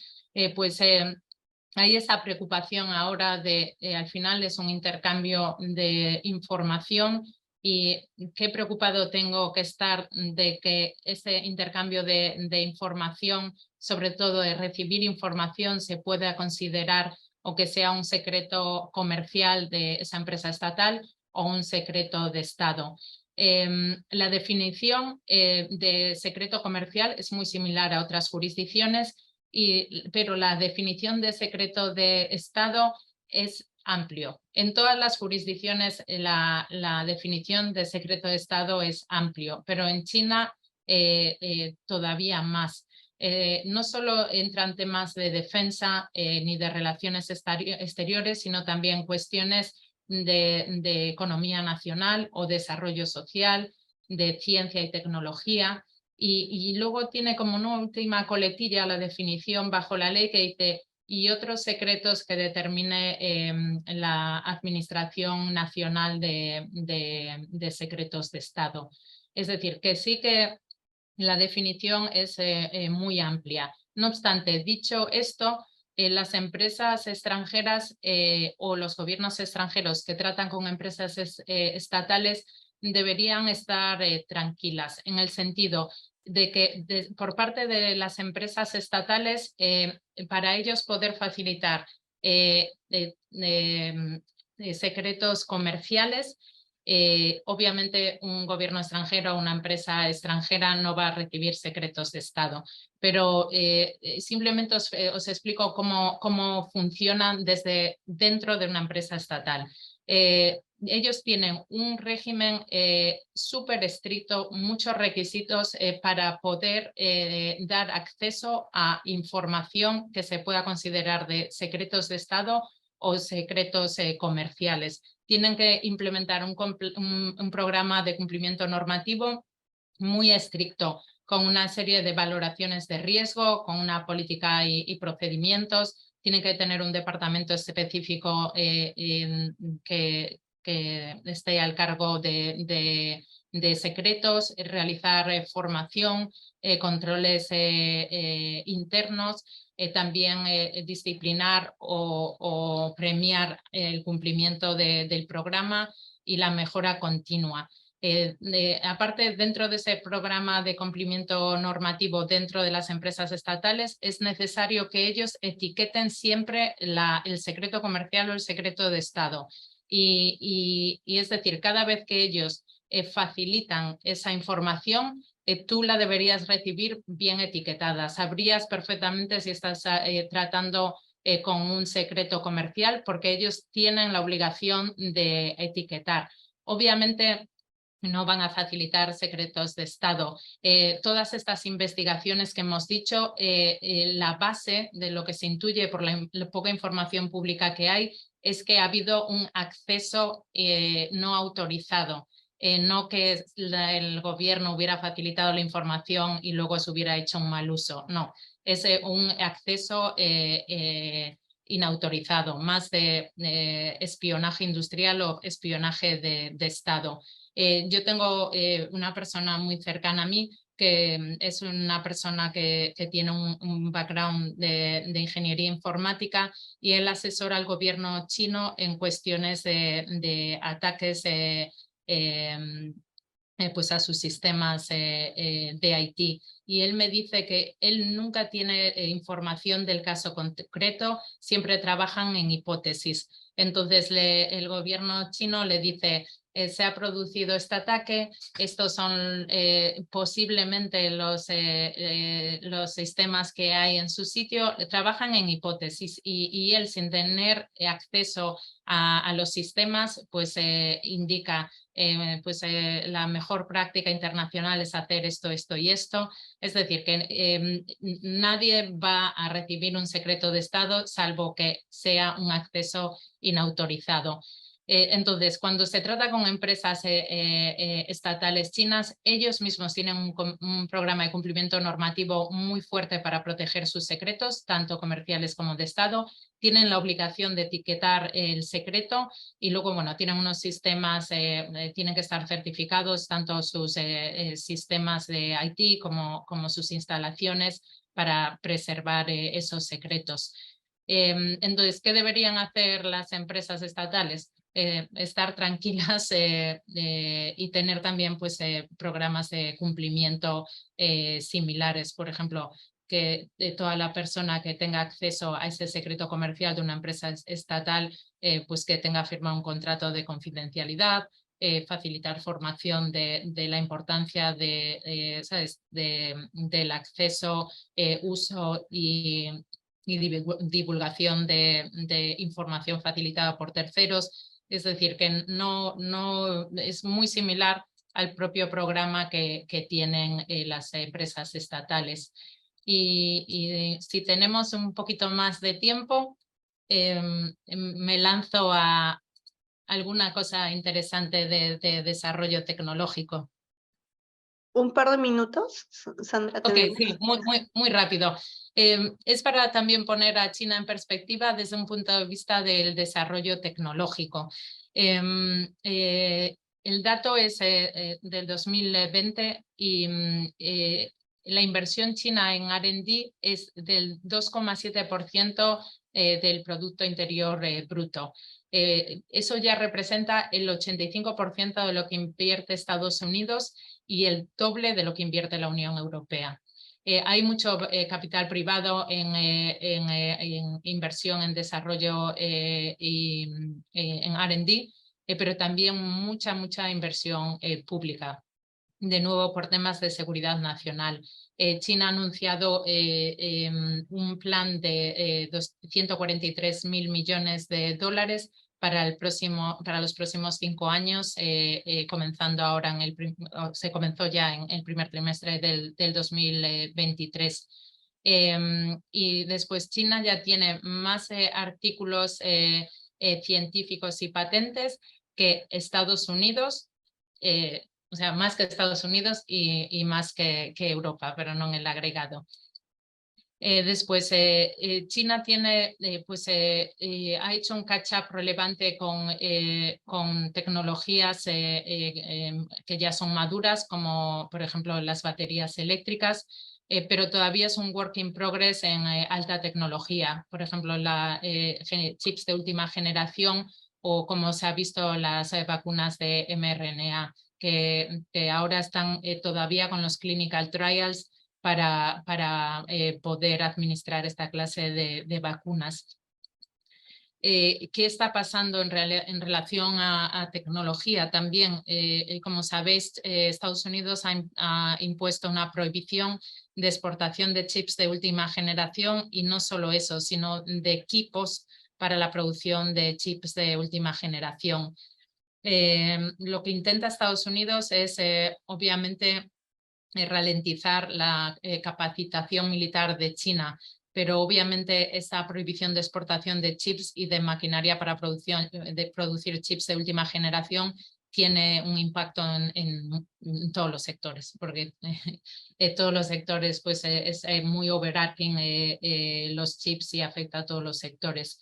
pues hay esa preocupación ahora de, al final es un intercambio de información, y qué preocupado tengo que estar de que ese intercambio de información, sobre todo de recibir información, se pueda considerar o que sea un secreto comercial de esa empresa estatal o un secreto de Estado. La definición de secreto comercial es muy similar a otras jurisdicciones, pero la definición de secreto de Estado es amplio. En todas las jurisdicciones la definición de secreto de Estado es amplio, pero en China todavía más. No solo entran temas de defensa ni de relaciones exteriores, sino también cuestiones de economía nacional o desarrollo social, de ciencia y tecnología. Y luego tiene como una última coletilla la definición bajo la ley que dice: y otros secretos que determine la Administración Nacional de Secretos de Estado. Es decir, que sí que la definición es muy amplia. No obstante, dicho esto, las empresas extranjeras o los gobiernos extranjeros que tratan con empresas estatales deberían estar tranquilas, en el sentido de que por parte de las empresas estatales, para ellos poder facilitar secretos comerciales, obviamente un gobierno extranjero o una empresa extranjera no va a recibir secretos de Estado, pero simplemente os explico cómo funcionan desde dentro de una empresa estatal. Ellos tienen un régimen súper estricto, muchos requisitos para poder dar acceso a información que se pueda considerar de secretos de Estado o secretos comerciales. Tienen que implementar un programa de cumplimiento normativo muy estricto, con una serie de valoraciones de riesgo, con una política y procedimientos. Tienen que tener un departamento específico que que esté al cargo de secretos, realizar formación, controles internos, también disciplinar o premiar el cumplimiento del programa y la mejora continua. Aparte, dentro de ese programa de cumplimiento normativo dentro de las empresas estatales, es necesario que ellos etiqueten siempre el secreto comercial o el secreto de Estado. Y es decir, cada vez que ellos facilitan esa información, tú la deberías recibir bien etiquetada. Sabrías perfectamente si estás tratando con un secreto comercial, porque ellos tienen la obligación de etiquetar. Obviamente, no van a facilitar secretos de Estado. Todas estas investigaciones que hemos dicho, la base de lo que se intuye por la poca información pública que hay es que ha habido un acceso no autorizado. No que el gobierno hubiera facilitado la información y luego se hubiera hecho un mal uso. No, es un acceso inautorizado, más de espionaje industrial o espionaje de Estado. Yo tengo una persona muy cercana a mí que es una persona que tiene un background de ingeniería informática, y él asesora al gobierno chino en cuestiones de ataques pues a sus sistemas de IT. Y él me dice que él nunca tiene información del caso concreto, siempre trabajan en hipótesis. Entonces el gobierno chino le dice: se ha producido este ataque, estos son posiblemente los sistemas que hay en su sitio, trabajan en hipótesis, y él, sin tener acceso a los sistemas, pues indica la mejor práctica internacional es hacer esto, esto y esto. Es decir, que nadie va a recibir un secreto de Estado salvo que sea un acceso inautorizado. Entonces, cuando se trata con empresas estatales chinas, ellos mismos tienen un programa de cumplimiento normativo muy fuerte para proteger sus secretos, tanto comerciales como de Estado. Tienen la obligación de etiquetar el secreto, y luego, bueno, tienen unos sistemas, tienen que estar certificados, tanto sus sistemas de IT como sus instalaciones, para preservar esos secretos. Entonces, ¿qué deberían hacer las empresas estatales? Estar tranquilas y tener también pues, programas de cumplimiento similares. Por ejemplo, que toda la persona que tenga acceso a ese secreto comercial de una empresa estatal, pues que tenga firmado un contrato de confidencialidad, facilitar formación de la importancia ¿sabes? Del acceso, uso y divulgación de información facilitada por terceros. Es decir, que no es muy similar al propio programa que tienen las empresas estatales. Y si tenemos un poquito más de tiempo, me lanzo a alguna cosa interesante de desarrollo tecnológico. Un par de minutos, Sandra, Ok, tenemos. sí, muy rápido. Es para también poner a China en perspectiva desde un punto de vista del desarrollo tecnológico. El dato es del 2020 y la inversión china en R&D es del 2,7% del Producto Interior Bruto. Eso ya representa el 85% de lo que invierte Estados Unidos y el doble de lo que invierte la Unión Europea. Hay mucho capital privado en inversión en desarrollo y en R&D, pero también mucha inversión pública, de nuevo por temas de seguridad nacional. China ha anunciado un plan de 143.000 millones de dólares para los próximos 5 años, comenzando ahora se comenzó ya en el primer trimestre del 2023. Y después China ya tiene más artículos científicos y patentes que Estados Unidos, o sea, más que Estados Unidos y más que Europa, pero no en el agregado. Después, China tiene, ha hecho un catch-up relevante con tecnologías que ya son maduras, como por ejemplo las baterías eléctricas, pero todavía es un work in progress en alta tecnología. Por ejemplo, chips de última generación o como se ha visto las vacunas de mRNA, que ahora están todavía con los clinical trials para poder administrar esta clase de vacunas. ¿Qué está pasando en relación a tecnología? También, como sabéis, Estados Unidos ha impuesto una prohibición de exportación de chips de última generación, y no solo eso, sino de equipos para la producción de chips de última generación. Lo que intenta Estados Unidos es, obviamente, ralentizar la capacitación militar de China, pero obviamente esa prohibición de exportación de chips y de maquinaria para producir chips de última generación tiene un impacto en todos los sectores, porque todos los sectores pues, es muy overarching los chips y afecta a todos los sectores.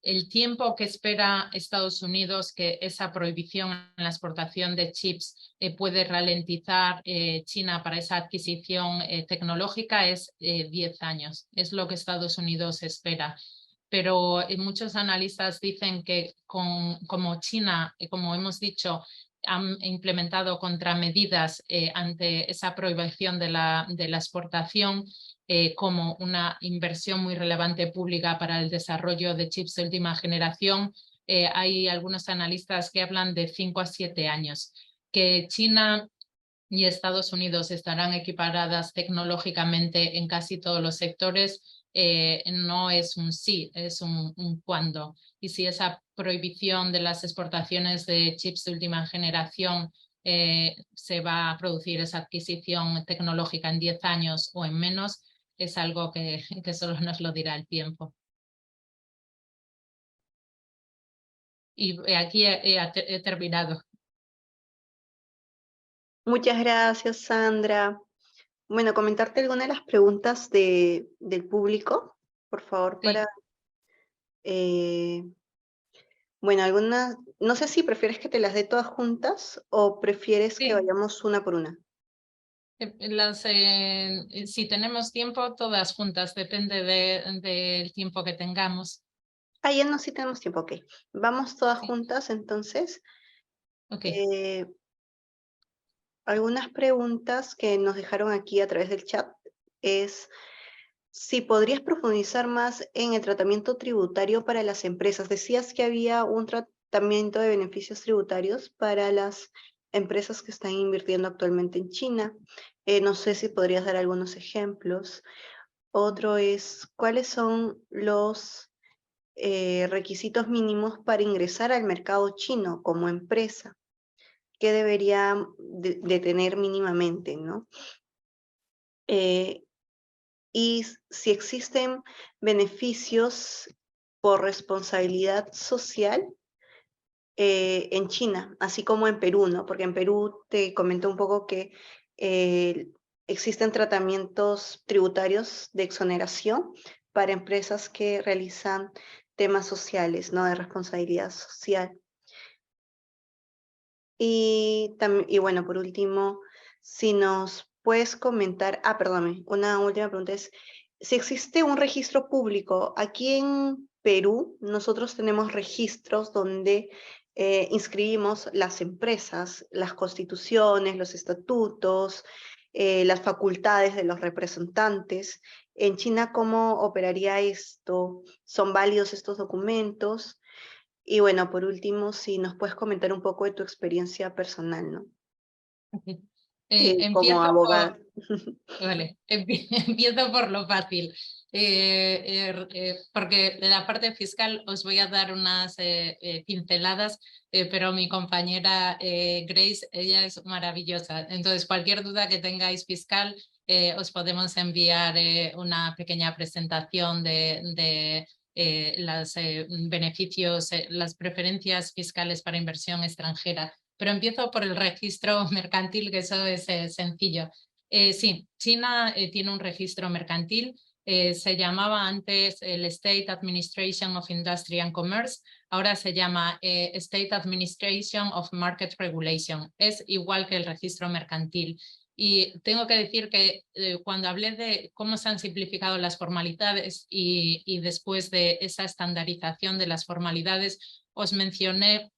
El tiempo que espera Estados Unidos que esa prohibición en la exportación de chips puede ralentizar China para esa adquisición tecnológica es 10 años. Es lo que Estados Unidos espera. Pero muchos analistas dicen que como China, como hemos dicho, han implementado contramedidas ante esa prohibición de la exportación, como una inversión muy relevante pública para el desarrollo de chips de última generación, hay algunos analistas que hablan de 5 a 7 años. Que China y Estados Unidos estarán equiparadas tecnológicamente en casi todos los sectores, no es un sí, es un cuándo. Y si esa prohibición de las exportaciones de chips de última generación se va a producir esa adquisición tecnológica en 10 años o en menos, es algo que solo nos lo dirá el tiempo. Y aquí he terminado. Muchas gracias, Sandra. Bueno, comentarte algunas de las preguntas del público, por favor, Sí. bueno, algunas, no sé si prefieres que te las dé todas juntas o prefieres que Sí. vayamos una por una. Si tenemos tiempo, todas juntas, depende del tiempo que tengamos. Ah, ya no, sí tenemos tiempo, ok. Vamos todas Sí. juntas, entonces. Okay. Algunas preguntas que nos dejaron aquí a través del chat es si podrías profundizar más en el tratamiento tributario para las empresas. Decías que había un tratamiento de beneficios tributarios para las empresas que están invirtiendo actualmente en China. No sé si podrías dar algunos ejemplos. Otro es, ¿cuáles son los requisitos mínimos para ingresar al mercado chino como empresa? ¿Qué debería de tener mínimamente, no? Y si existen beneficios por responsabilidad social en China, así como en Perú, ¿no? Porque en Perú te comento un poco que eh, existen tratamientos tributarios de exoneración para empresas que realizan temas sociales, ¿no? De responsabilidad social. Y bueno, por último, si nos puedes comentar, perdóname, una última pregunta es, si existe un registro público, aquí en Perú nosotros tenemos registros donde inscribimos las empresas, las constituciones, los estatutos, las facultades de los representantes. En China, ¿cómo operaría esto? ¿Son válidos estos documentos? Y bueno, por último, si nos puedes comentar un poco de tu experiencia personal, ¿no? Okay. Como Empiezo abogada. Vale, empiezo por lo fácil, porque de la parte fiscal os voy a dar unas pinceladas, pero mi compañera Grace, ella es maravillosa. Entonces, cualquier duda que tengáis fiscal, os podemos enviar una pequeña presentación de los beneficios, las preferencias fiscales para inversión extranjera. Pero empiezo por el registro mercantil, que eso es sencillo. Sí, China tiene un registro mercantil. Se llamaba antes el State Administration of Industry and Commerce, ahora se llama State Administration of Market Regulation. Es igual que el registro mercantil. Y tengo que decir que cuando hablé de cómo se han simplificado las formalidades y después de esa estandarización de las formalidades, os mencioné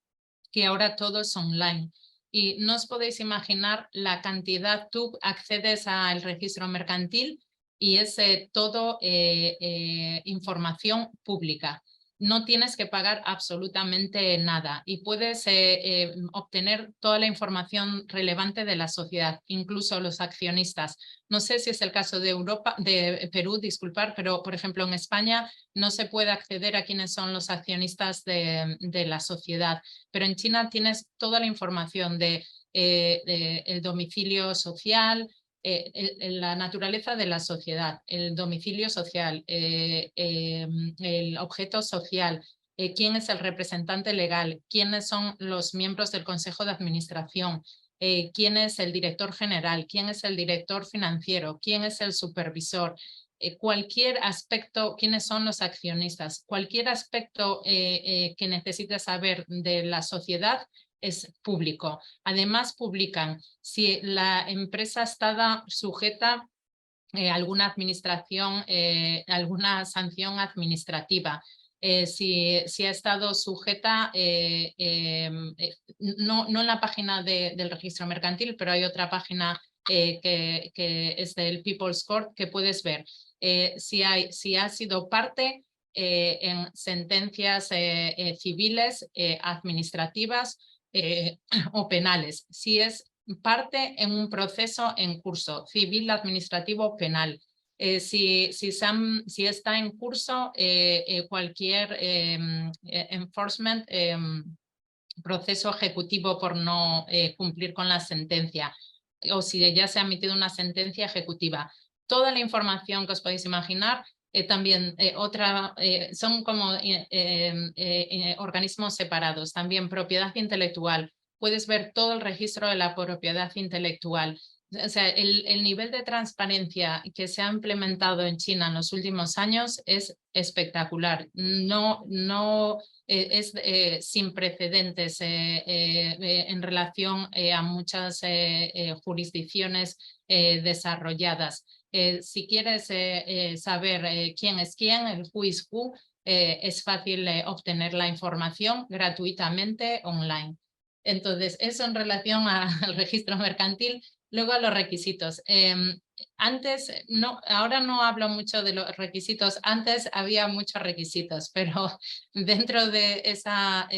que ahora todo es online. Y no os podéis imaginar la cantidad, tú accedes al registro mercantil y es todo información pública. No tienes que pagar absolutamente nada y puedes obtener toda la información relevante de la sociedad, incluso los accionistas. No sé si es el caso de de Perú, disculpar, pero por ejemplo en España no se puede acceder a quiénes son los accionistas de la sociedad, pero en China tienes toda la información de el domicilio social, la naturaleza de la sociedad, el domicilio social, el objeto social, quién es el representante legal, quiénes son los miembros del Consejo de Administración, quién es el director general, quién es el director financiero, quién es el supervisor, cualquier aspecto, quiénes son los accionistas, cualquier aspecto que necesites saber de la sociedad es público. Además, publican si la empresa está sujeta a alguna administración, alguna sanción administrativa. Si ha estado sujeta, no en la página del registro mercantil, pero hay otra página que es del People's Court que puedes ver si ha sido parte en sentencias civiles, administrativas o penales, si es parte en un proceso en curso, civil, administrativo, penal. Si está en curso cualquier enforcement, proceso ejecutivo por no cumplir con la sentencia, o si ya se ha emitido una sentencia ejecutiva. Toda la información que os podéis imaginar. También son como organismos separados. También propiedad intelectual. Puedes ver todo el registro de la propiedad intelectual. O sea, el nivel de transparencia que se ha implementado en China en los últimos años es espectacular. Es sin precedentes en relación a muchas jurisdicciones desarrolladas. Si quieres saber quién es quién, el who is who, es fácil obtener la información gratuitamente online. Entonces, eso en relación al registro mercantil. Luego a los requisitos. Antes, ahora no hablo mucho de los requisitos, antes había muchos requisitos, pero dentro de esa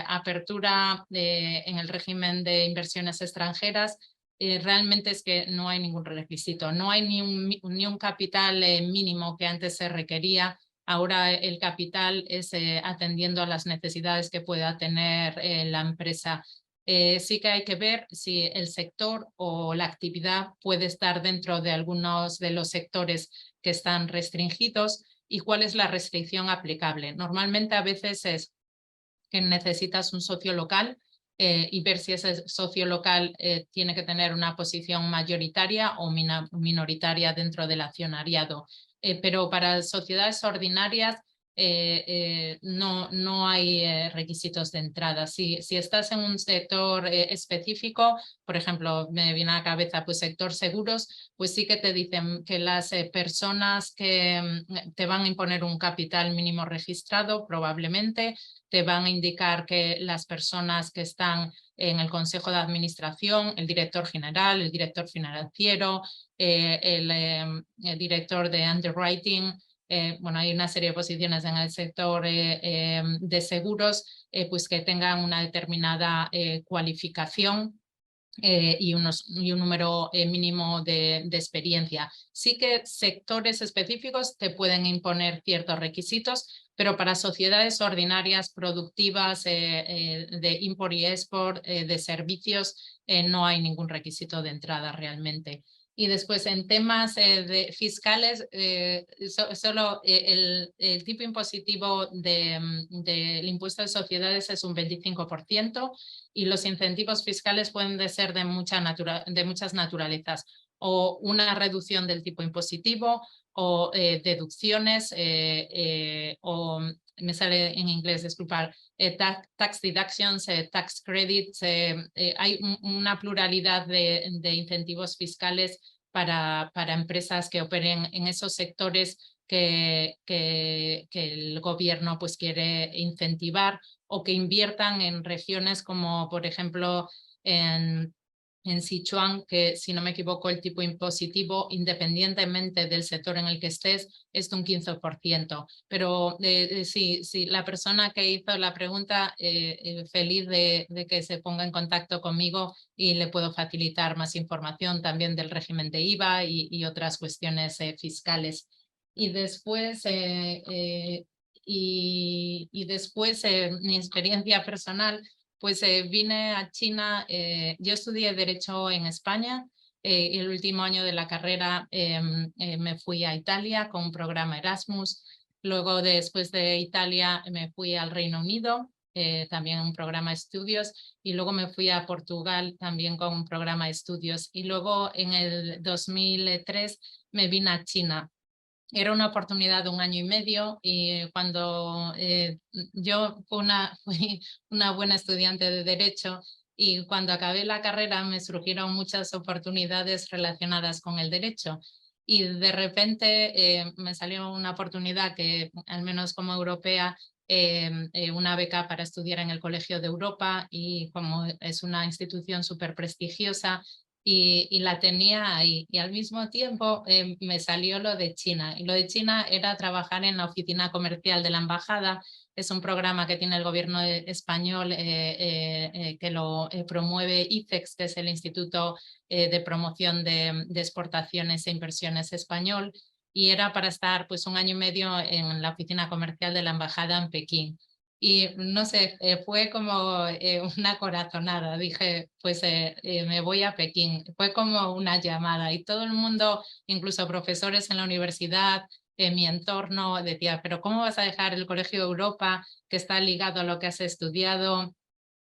apertura en el régimen de inversiones extranjeras, realmente es que no hay ningún requisito, no hay ni un capital mínimo que antes se requería. Ahora el capital es atendiendo a las necesidades que pueda tener la empresa. Sí que hay que ver si el sector o la actividad puede estar dentro de algunos de los sectores que están restringidos y cuál es la restricción aplicable. Normalmente a veces es que necesitas un socio local y ver si ese socio local tiene que tener una posición mayoritaria o minoritaria dentro del accionariado. Pero para sociedades ordinarias no hay requisitos de entrada. Si estás en un sector específico, por ejemplo, me viene a la cabeza pues sector seguros, pues sí que te dicen que las personas que te van a imponer un capital mínimo registrado probablemente, te van a indicar que las personas que están en el Consejo de Administración, el director general, el director financiero, el director de underwriting, bueno, hay una serie de posiciones en el sector de seguros, pues que tengan una determinada cualificación y un número mínimo de experiencia. Sí que sectores específicos te pueden imponer ciertos requisitos, pero para sociedades ordinarias, productivas, de import y export, de servicios, no hay ningún requisito de entrada realmente. Y después en temas fiscales, solo el tipo impositivo del impuesto de sociedades es un 25% y los incentivos fiscales pueden ser de muchas naturalezas. o una reducción del tipo impositivo o deducciones o me sale en inglés, disculpar, tax deductions, tax credits, hay una pluralidad de incentivos fiscales para empresas que operen en esos sectores que el gobierno pues quiere incentivar o que inviertan en regiones como por ejemplo en Sichuan, que si no me equivoco el tipo impositivo, independientemente del sector en el que estés, es de un 15%. Pero sí, la persona que hizo la pregunta, feliz de que se ponga en contacto conmigo y le puedo facilitar más información también del régimen de IVA y otras cuestiones fiscales. Y después, mi experiencia personal, pues vine a China, yo estudié Derecho en España, y el último año de la carrera me fui a Italia con un programa Erasmus, luego después de Italia me fui al Reino Unido, también un programa de estudios, y luego me fui a Portugal también con un programa de estudios, y luego en el 2003 me vine a China. Era una oportunidad de 1 año y medio y cuando yo fui una buena estudiante de Derecho y cuando acabé la carrera me surgieron muchas oportunidades relacionadas con el derecho y de repente me salió una oportunidad que al menos como europea una beca para estudiar en el Colegio de Europa y como es una institución súper prestigiosa y la tenía ahí. Y al mismo tiempo me salió lo de China. Y lo de China era trabajar en la oficina comercial de la embajada. Es un programa que tiene el gobierno español que lo promueve ICEX, que es el Instituto de Promoción de Exportaciones e Inversiones español. Y era para estar pues 1 año y medio en la oficina comercial de la embajada en Pekín. Y no sé, fue como una corazonada. Dije, pues me voy a Pekín. Fue como una llamada y todo el mundo, incluso profesores en la universidad, en mi entorno, decía, pero ¿cómo vas a dejar el Colegio de Europa, que está ligado a lo que has estudiado,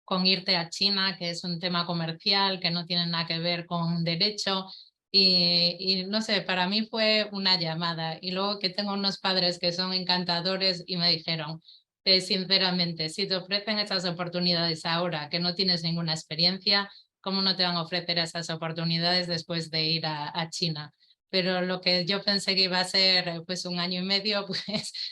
con irte a China, que es un tema comercial, que no tiene nada que ver con derecho? Y no sé, para mí fue una llamada. Y luego que tengo unos padres que son encantadores y me dijeron, sinceramente, si te ofrecen esas oportunidades ahora que no tienes ninguna experiencia, ¿cómo no te van a ofrecer esas oportunidades después de ir a China? Pero lo que yo pensé que iba a ser pues 1 año y medio, pues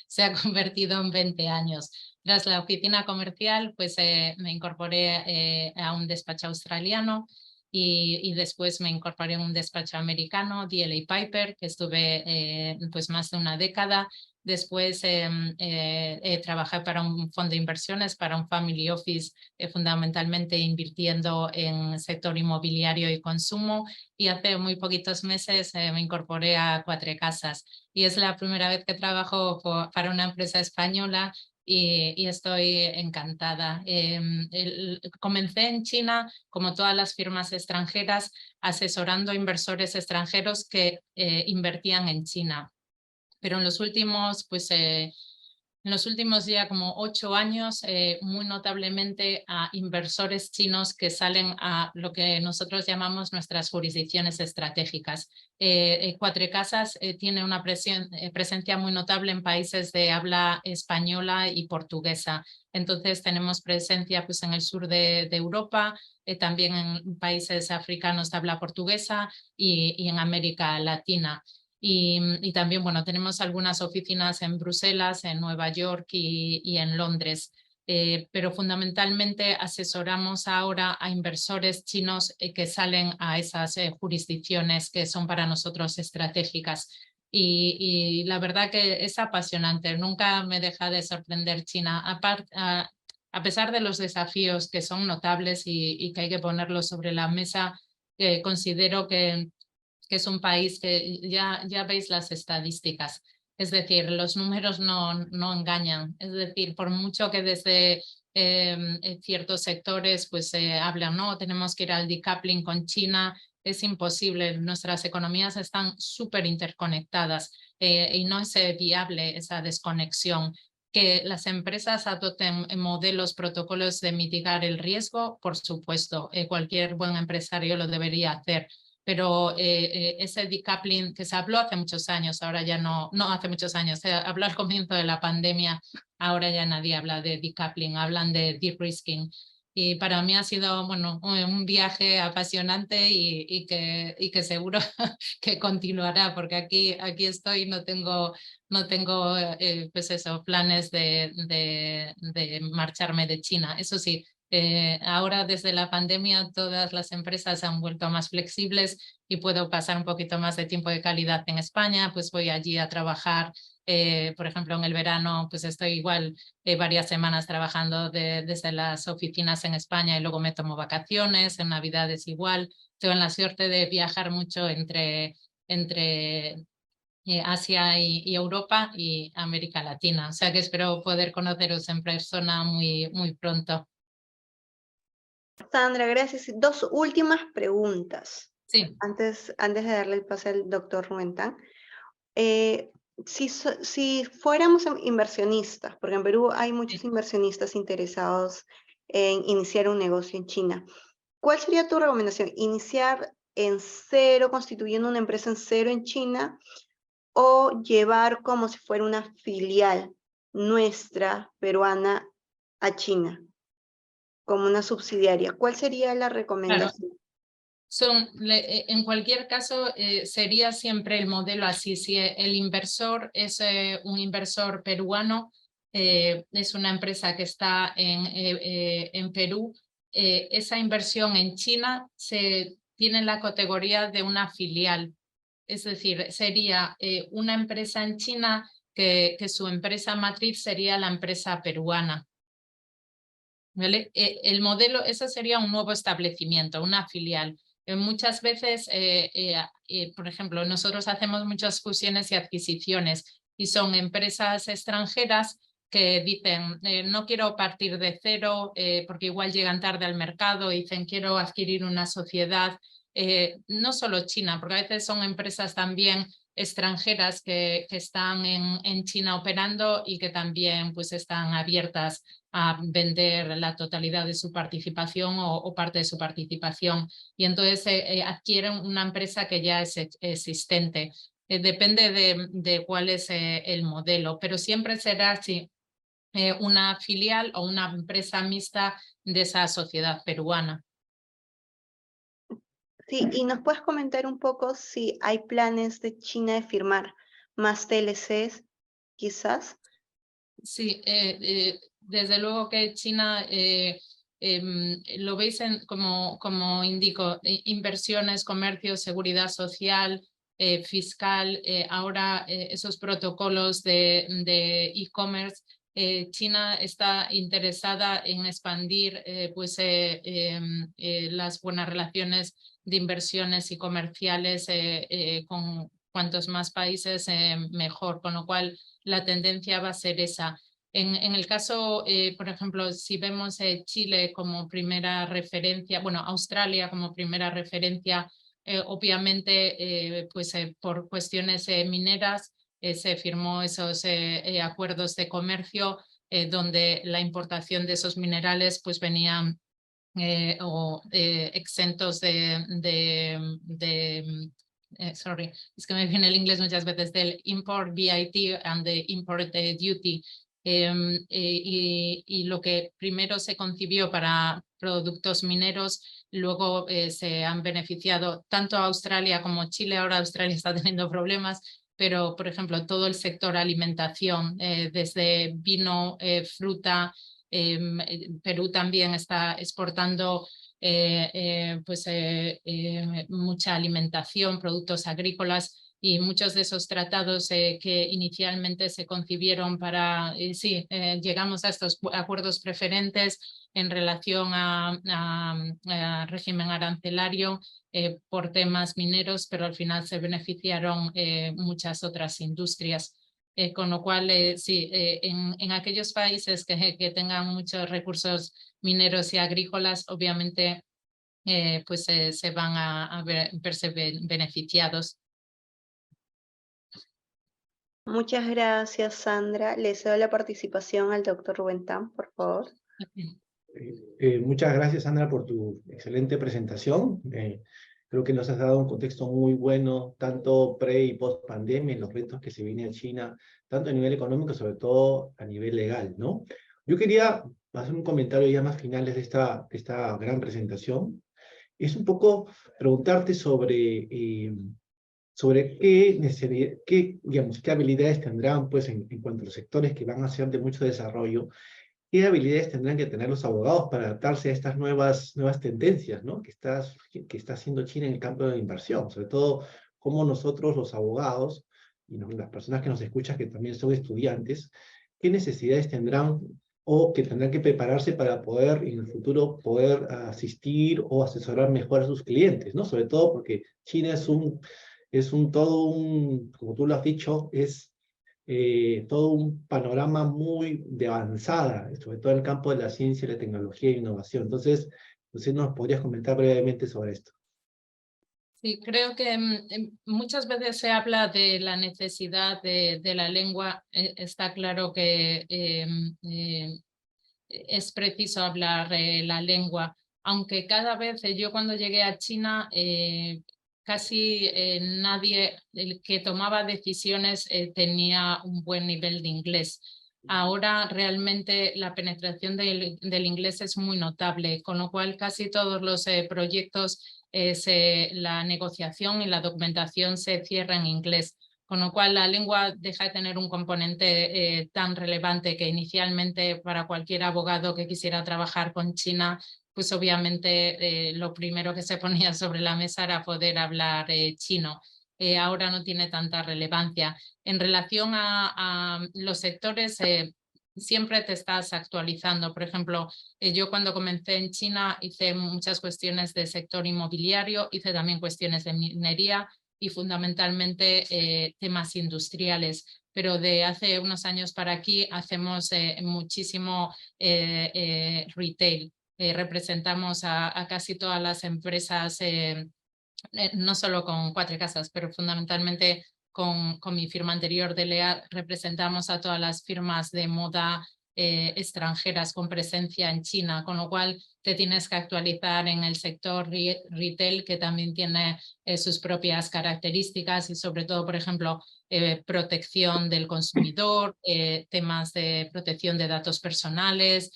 se ha convertido en 20 años. Tras la oficina comercial, pues me incorporé a un despacho australiano y después me incorporé a un despacho americano, DLA Piper, que estuve pues más de 1 década. Después trabajé para un fondo de inversiones, para un family office, fundamentalmente invirtiendo en sector inmobiliario y consumo. Y hace muy poquitos meses me incorporé a Cuatrecasas. Y es la primera vez que trabajo para una empresa española y estoy encantada. Comencé en China, como todas las firmas extranjeras, asesorando a inversores extranjeros que invertían en China. Pero en los últimos, pues, en los últimos ya como 8 años, muy notablemente a inversores chinos que salen a lo que nosotros llamamos nuestras jurisdicciones estratégicas. Cuatrecasas tiene una presencia muy notable en países de habla española y portuguesa. Entonces tenemos presencia pues, en el sur de Europa, también en países africanos de habla portuguesa y en América Latina. Y también, bueno, tenemos algunas oficinas en Bruselas, en Nueva York y en Londres, pero fundamentalmente asesoramos ahora a inversores chinos que salen a esas jurisdicciones que son para nosotros estratégicas. Y la verdad que es apasionante, nunca me deja de sorprender China, a pesar de los desafíos que son notables y que hay que ponerlos sobre la mesa, considero que es un país que ya veis las estadísticas, es decir, los números no engañan, es decir, por mucho que desde ciertos sectores pues hablan, no, tenemos que ir al decoupling con China, es imposible, nuestras economías están súper interconectadas y no es viable esa desconexión. Que las empresas adopten modelos, protocolos de mitigar el riesgo, por supuesto, cualquier buen empresario lo debería hacer, pero ese decoupling que se habló hace muchos años, ahora ya no hace muchos años, se habló al comienzo de la pandemia, ahora ya nadie habla de decoupling, hablan de de-risking. Y para mí ha sido, bueno, un viaje apasionante y que seguro que continuará, porque aquí estoy, no tengo pues eso, planes de marcharme de China. Eso sí, ahora desde la pandemia todas las empresas se han vuelto más flexibles y puedo pasar un poquito más de tiempo de calidad en España, pues voy allí a trabajar. Por ejemplo, en el verano pues estoy igual varias semanas trabajando desde las oficinas en España y luego me tomo vacaciones, en Navidades igual. Tengo la suerte de viajar mucho entre Asia y Europa y América Latina. O sea que espero poder conoceros en persona muy pronto. Sandra, gracias. Dos últimas preguntas. Sí. Antes de darle el pase al doctor Rumentán. Si fuéramos inversionistas, porque en Perú hay muchos inversionistas interesados en iniciar un negocio en China, ¿cuál sería tu recomendación? ¿Iniciar en cero, constituyendo una empresa en cero en China, o llevar como si fuera una filial nuestra, peruana, a China, como una subsidiaria? ¿Cuál sería la recomendación? En cualquier caso, sería siempre el modelo así. Si el inversor es un inversor peruano, es una empresa que está en Perú, esa inversión en China tiene la categoría de una filial. Es decir, sería una empresa en China que su empresa matriz sería la empresa peruana. ¿Vale? El modelo, eso sería un nuevo establecimiento, una filial. Muchas veces, por ejemplo, nosotros hacemos muchas fusiones y adquisiciones y son empresas extranjeras que dicen, no quiero partir de cero porque igual llegan tarde al mercado y dicen, quiero adquirir una sociedad, no solo China, porque a veces son empresas también extranjeras que están en China operando y que también pues, están abiertas a vender la totalidad de su participación o parte de su participación y entonces adquieren una empresa que ya es existente. Depende de cuál es el modelo, pero siempre será así, una filial o una empresa mixta de esa sociedad peruana. Sí, y nos puedes comentar un poco si hay planes de China de firmar más TLCs, quizás. Sí, desde luego que China, lo veis como indico, inversiones, comercio, seguridad social, fiscal, ahora esos protocolos de e-commerce. China está interesada en expandir pues, las buenas relaciones de inversiones y comerciales con cuantos más países mejor, con lo cual la tendencia va a ser esa. En el caso, por ejemplo, si vemos Chile como primera referencia, bueno, Australia como primera referencia, obviamente, pues por cuestiones mineras, se firmó esos acuerdos de comercio donde la importación de esos minerales pues venían exentos sorry, es que me viene el inglés muchas veces, del import VAT and the import duty. Y lo que primero se concibió para productos mineros, luego se han beneficiado tanto Australia como Chile. Ahora Australia está teniendo problemas, pero por ejemplo todo el sector alimentación, desde vino, fruta, Perú también está exportando mucha alimentación, productos agrícolas y muchos de esos tratados que inicialmente se concibieron para, llegamos a estos acuerdos preferentes en relación a régimen arancelario por temas mineros, pero al final se beneficiaron muchas otras industrias. Con lo cual, sí, en aquellos países que tengan muchos recursos mineros y agrícolas, obviamente, pues se van a verse beneficiados. Muchas gracias, Sandra. Le cedo la participación al doctor Rumentán, por favor. Muchas gracias, Sandra, por tu excelente presentación. Creo que nos has dado un contexto muy bueno, tanto pre y post pandemia, en los retos que se viene a China, tanto a nivel económico, sobre todo a nivel legal, ¿no? Yo quería hacer un comentario ya más finales de esta gran presentación. Es un poco preguntarte sobre digamos, qué habilidades tendrán, pues, en cuanto a los sectores que van a ser de mucho desarrollo, qué habilidades tendrán que tener los abogados para adaptarse a estas nuevas tendencias, ¿no? Que está haciendo China en el campo de inversión, sobre todo cómo nosotros los abogados y las personas que nos escuchan que también son estudiantes, qué necesidades tendrán o que tendrán que prepararse para poder en el futuro poder asistir o asesorar mejor a sus clientes, ¿no? Sobre todo porque China como tú lo has dicho, es todo un panorama muy de avanzada, sobre todo en el campo de la ciencia, la tecnología e innovación. Entonces, no sé, ¿nos podrías comentar brevemente sobre esto? Sí, creo que muchas veces se habla de la necesidad de la lengua. Está claro que es preciso hablar la lengua, aunque cada vez yo cuando llegué a China casi nadie el que tomaba decisiones tenía un buen nivel de inglés. Ahora realmente la penetración del inglés es muy notable, con lo cual casi todos los proyectos, la negociación y la documentación se cierra en inglés. Con lo cual la lengua deja de tener un componente tan relevante que inicialmente para cualquier abogado que quisiera trabajar con China, pues obviamente lo primero que se ponía sobre la mesa era poder hablar chino. Ahora no tiene tanta relevancia. En relación a los sectores, siempre te estás actualizando. Por ejemplo, yo cuando comencé en China hice muchas cuestiones de sector inmobiliario, hice también cuestiones de minería, y fundamentalmente temas industriales. Pero de hace unos años para aquí hacemos muchísimo retail. Representamos a casi todas las empresas, no solo con Cuatro Casas, pero fundamentalmente con mi firma anterior de Lea, representamos a todas las firmas de moda extranjeras con presencia en China, con lo cual te tienes que actualizar en el sector retail, que también tiene sus propias características y sobre todo, por ejemplo, protección del consumidor, temas de protección de datos personales,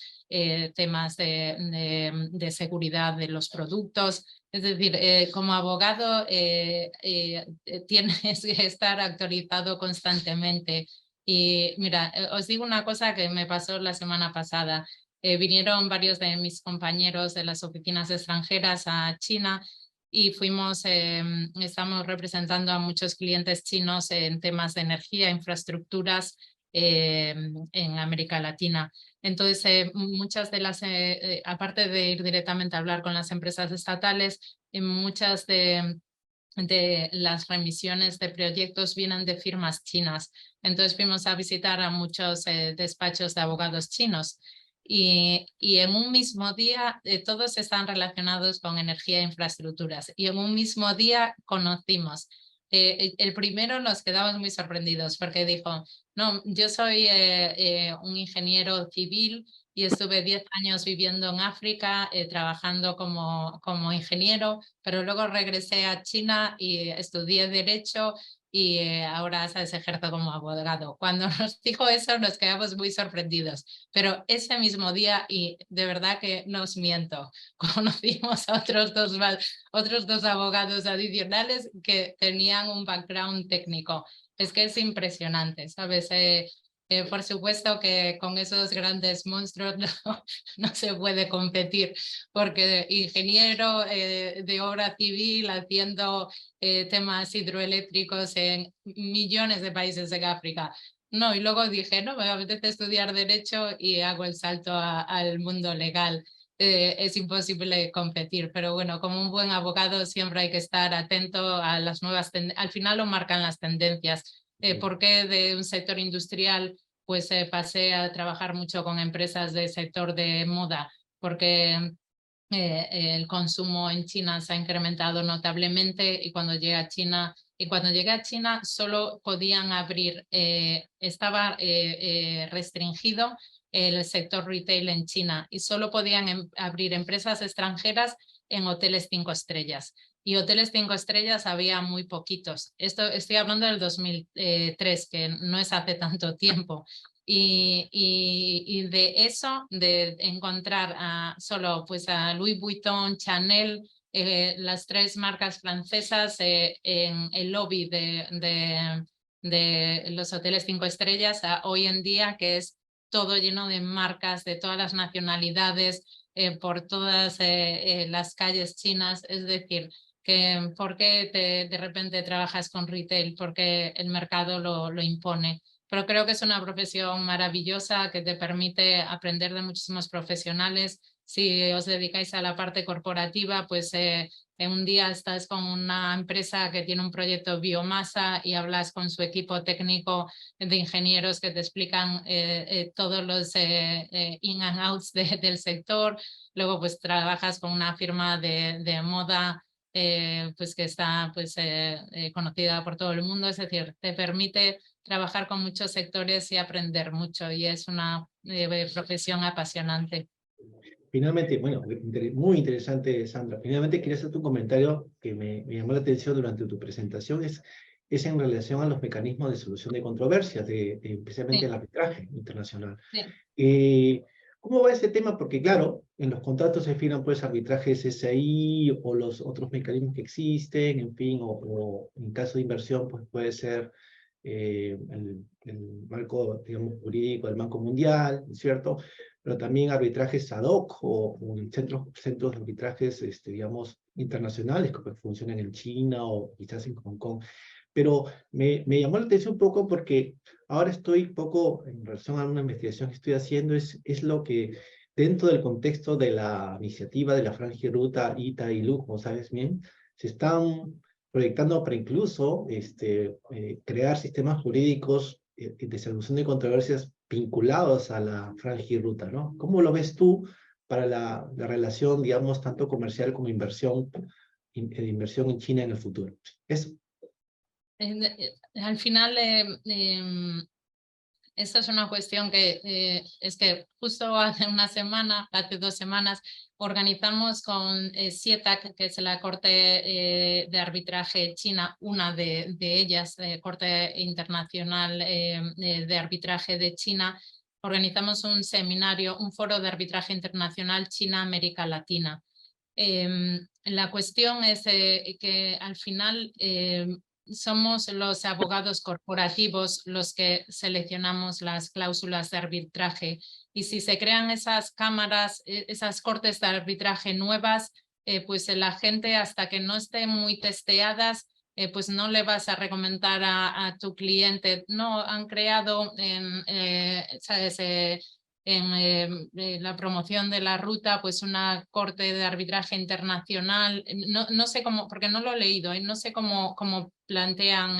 temas de seguridad de los productos. Es decir, como abogado tienes que estar actualizado constantemente. Y mira, os digo una cosa que me pasó la semana pasada. Vinieron varios de mis compañeros de las oficinas extranjeras a China y estamos representando a muchos clientes chinos en temas de energía, infraestructuras en América Latina. Entonces, muchas de aparte de ir directamente a hablar con las empresas estatales, muchas de las remisiones de proyectos vienen de firmas chinas. Entonces fuimos a visitar a muchos despachos de abogados chinos y en un mismo día todos están relacionados con energía e infraestructuras y en un mismo día conocimos. El primero nos quedamos muy sorprendidos porque dijo, no, yo soy un ingeniero civil y estuve 10 años viviendo en África, trabajando como ingeniero, pero luego regresé a China y estudié Derecho y ahora ¿sabes? Ejerzo como abogado. Cuando nos dijo eso nos quedamos muy sorprendidos, pero ese mismo día, y de verdad que no os miento, conocimos a otros dos abogados adicionales que tenían un background técnico. Es que es impresionante, ¿sabes? Por supuesto que con esos grandes monstruos no se puede competir, porque ingeniero de obra civil haciendo temas hidroeléctricos en millones de países en África. No, y luego dije, no, me apetece estudiar Derecho y hago el salto al mundo legal. Es imposible competir, pero bueno, como un buen abogado siempre hay que estar atento a las nuevas tendencias. Al final lo marcan las tendencias. ¿Por qué de un sector industrial pues pasé a trabajar mucho con empresas del sector de moda? Porque el consumo en China se ha incrementado notablemente y cuando llegué a China solo podían abrir, estaba restringido el sector retail en China y solo podían abrir empresas extranjeras en hoteles 5 estrellas. y hoteles 5 estrellas había muy poquitos. Estoy hablando del 2003, que no es hace tanto tiempo. Y de eso, de encontrar solo pues a Louis Vuitton, Chanel, las 3 marcas francesas en el lobby de los hoteles 5 estrellas, a hoy en día que es todo lleno de marcas de todas las nacionalidades, por todas las calles chinas. Es decir, que ¿por qué de repente trabajas con retail? Porque el mercado lo impone. Pero creo que es una profesión maravillosa que te permite aprender de muchísimos profesionales. Si os dedicáis a la parte corporativa, pues en un día estás con una empresa que tiene un proyecto biomasa y hablas con su equipo técnico de ingenieros que te explican todos los in and outs del sector. Luego pues trabajas con una firma de moda pues que está pues, conocida por todo el mundo. Es decir, te permite trabajar con muchos sectores y aprender mucho, y es una profesión apasionante. Finalmente, bueno, muy interesante, Sandra. Finalmente quería hacerte un comentario que me llamó la atención durante tu presentación, es en relación a los mecanismos de solución de controversias, especialmente Sí, el arbitraje internacional. sí. ¿Cómo va ese tema? Porque claro, en los contratos se fijan pues arbitrajes SI o los otros mecanismos que existen, en fin, o en caso de inversión pues puede ser el marco, digamos, jurídico del Banco Mundial, ¿cierto? Pero también arbitrajes ad hoc o en centros de arbitrajes, digamos, internacionales que pues, funcionan en China o quizás en Hong Kong. Pero me llamó la atención un poco porque ahora estoy un poco, en relación a una investigación que estoy haciendo, es lo que dentro del contexto de la iniciativa de la Franjirruta, ITA y LU, como sabes bien, se están proyectando para incluso crear sistemas jurídicos de solución de controversias vinculados a la Franjirruta, ¿no? ¿Cómo lo ves tú para la relación, digamos, tanto comercial como inversión en China en el futuro? Eso. Al final, esta es una cuestión que es que justo hace 2 semanas, organizamos con CIETAC, que es la Corte de Arbitraje China, una de ellas, Corte Internacional de Arbitraje de China. Organizamos un seminario, un foro de arbitraje internacional China-América Latina. La cuestión es que al final somos los abogados corporativos los que seleccionamos las cláusulas de arbitraje, y si se crean esas cámaras, esas cortes de arbitraje nuevas, pues la gente, hasta que no estén muy testeadas, pues no le vas a recomendar a tu cliente. No, han creado ¿sabes? En la promoción de la ruta, pues una corte de arbitraje internacional. No sé cómo, porque no lo he leído, no sé cómo plantean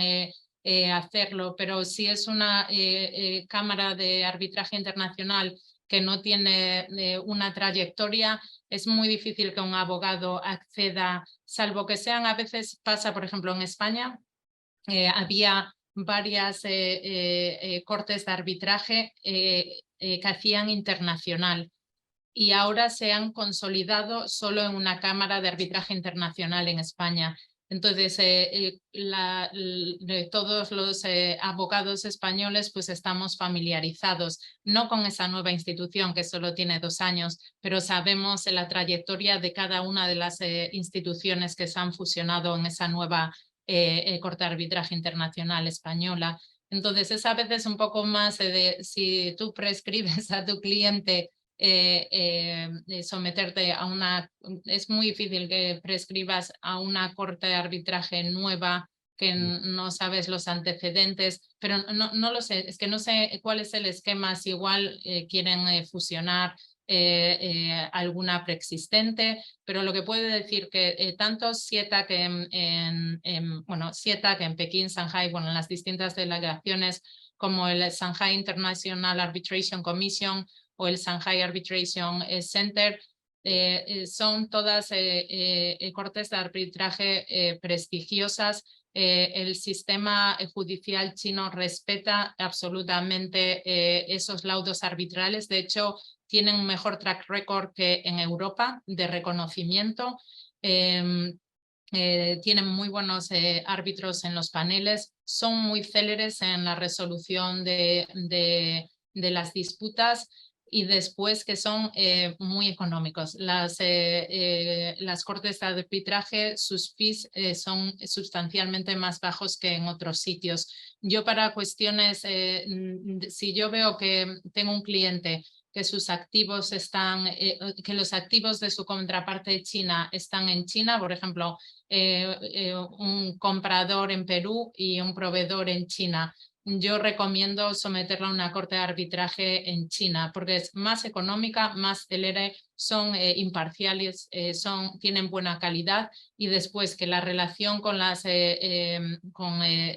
hacerlo, pero si es una cámara de arbitraje internacional que no tiene una trayectoria, es muy difícil que un abogado acceda, salvo que sean, a veces pasa, por ejemplo, en España, había varias cortes de arbitraje que hacían internacional, y ahora se han consolidado solo en una cámara de arbitraje internacional en España. Entonces, todos los abogados españoles pues estamos familiarizados, no con esa nueva institución que solo tiene 2 años, pero sabemos la trayectoria de cada una de las instituciones que se han fusionado en esa nueva Corte de Arbitraje Internacional española. Entonces, es a veces un poco más de si tú prescribes a tu cliente someterte a una... Es muy difícil que prescribas a una corte de arbitraje nueva que no sabes los antecedentes, pero no lo sé, es que no sé cuál es el esquema, si igual quieren fusionar alguna preexistente, pero lo que puede decir que tanto CIETAC CIETAC en Pekín, Shanghai, bueno, en las distintas delegaciones, como el Shanghai International Arbitration Commission o el Shanghai Arbitration Center, son todas cortes de arbitraje prestigiosas. El sistema judicial chino respeta absolutamente esos laudos arbitrales. De hecho, tienen un mejor track record que en Europa de reconocimiento. tienen muy buenos árbitros en los paneles, son muy céleres en la resolución de las disputas y después que son muy económicos. Las cortes de arbitraje, sus fees son sustancialmente más bajos que en otros sitios. Yo para cuestiones, si yo veo que tengo un cliente que sus activos están, que los activos de su contraparte china están en China, por ejemplo, un comprador en Perú y un proveedor en China. Yo recomiendo someterla a una corte de arbitraje en China porque es más económica, más célere, son imparciales, tienen buena calidad y después que la relación con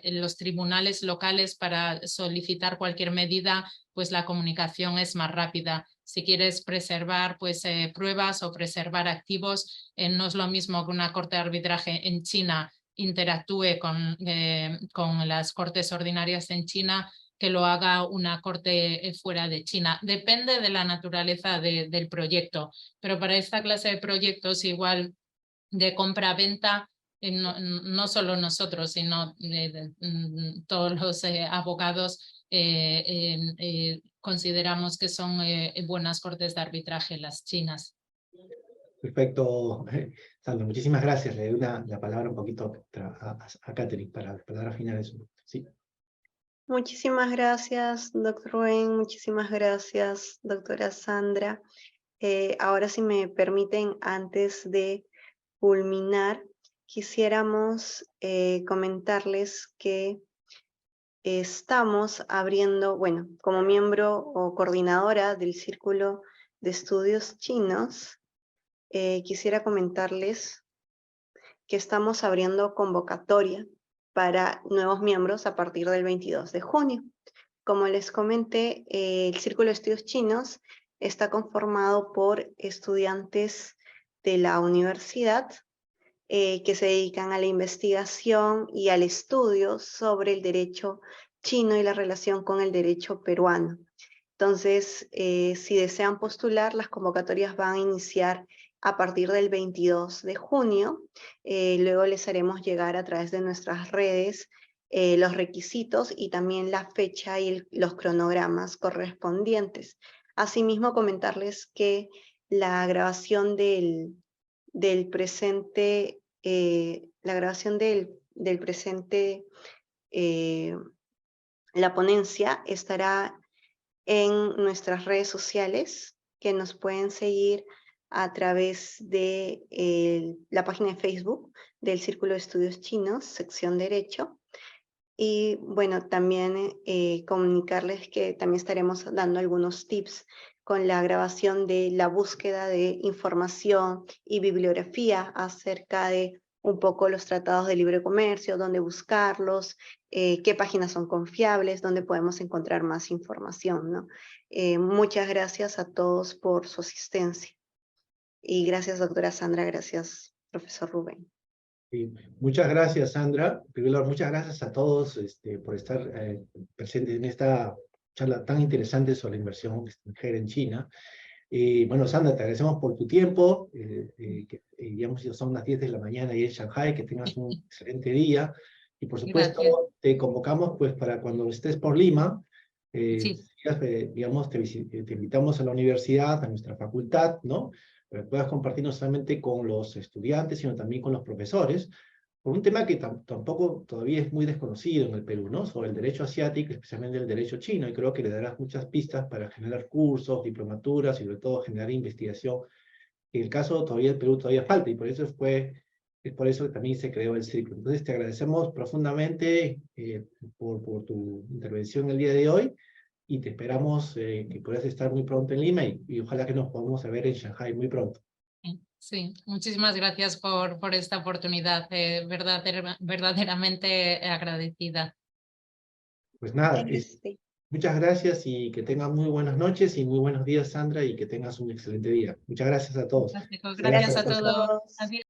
los tribunales locales para solicitar cualquier medida, pues la comunicación es más rápida. Si quieres preservar pues, pruebas o preservar activos, no es lo mismo que una corte de arbitraje en China interactúe con las cortes ordinarias en China que lo haga una corte fuera de China. Depende de la naturaleza del proyecto, pero para esta clase de proyectos igual de compra-venta, no solo nosotros, sino todos los abogados consideramos que son buenas cortes de arbitraje las chinas. Perfecto, Sandra, muchísimas gracias. Le doy la palabra un poquito a Catherine para las palabras finales. Sí. Muchísimas gracias, doctor Rubén. Muchísimas gracias, doctora Sandra. Ahora, si me permiten, antes de culminar, quisiéramos comentarles que estamos abriendo, bueno, como miembro o coordinadora del Círculo de Estudios Chinos, quisiera comentarles que estamos abriendo convocatoria para nuevos miembros a partir del 22 de junio. Como les comenté, el Círculo de Estudios Chinos está conformado por estudiantes de la universidad que se dedican a la investigación y al estudio sobre el derecho chino y la relación con el derecho peruano. Entonces, si desean postular, las convocatorias van a iniciar a partir del 22 de junio. Luego les haremos llegar a través de nuestras redes los requisitos y también la fecha y los cronogramas correspondientes. Asimismo, comentarles que la grabación del presente, la ponencia estará en nuestras redes sociales, que nos pueden seguir a través de la página de Facebook del Círculo de Estudios Chinos, sección Derecho. Y bueno, también comunicarles que también estaremos dando algunos tips con la grabación de la búsqueda de información y bibliografía acerca de un poco los tratados de libre comercio, dónde buscarlos, qué páginas son confiables, dónde podemos encontrar más información, ¿no? Muchas gracias a todos por su asistencia. Y gracias, doctora Sandra, gracias, profesor Rubén. Sí. Muchas gracias, Sandra. Primero, muchas gracias a todos por estar presentes en esta charla tan interesante sobre la inversión extranjera en China. Bueno, Sandra, te agradecemos por tu tiempo. Digamos, son las 10 de la mañana y en Shanghai. Que tengas un excelente día. Y por supuesto, Gracias. te convocamos pues, para cuando estés por Lima. Sí. Digamos, te invitamos a la universidad, a nuestra facultad, ¿no? Para que puedas compartir no solamente con los estudiantes, sino también con los profesores, por un tema que tampoco todavía es muy desconocido en el Perú, ¿no? Sobre el derecho asiático, especialmente el derecho chino, y creo que le darás muchas pistas para generar cursos, diplomaturas, y sobre todo generar investigación. En el caso todavía el Perú todavía falta, y por eso es por eso que también se creó el círculo. Entonces te agradecemos profundamente por tu intervención el día de hoy, y te esperamos que puedas estar muy pronto en Lima y ojalá que nos podamos ver en Shanghai muy pronto. Sí, muchísimas gracias por esta oportunidad, verdaderamente agradecida. Pues nada, muchas gracias y que tengas muy buenas noches y muy buenos días, Sandra, y que tengas un excelente día. Muchas gracias a todos. Gracias a todos. todos. Adiós.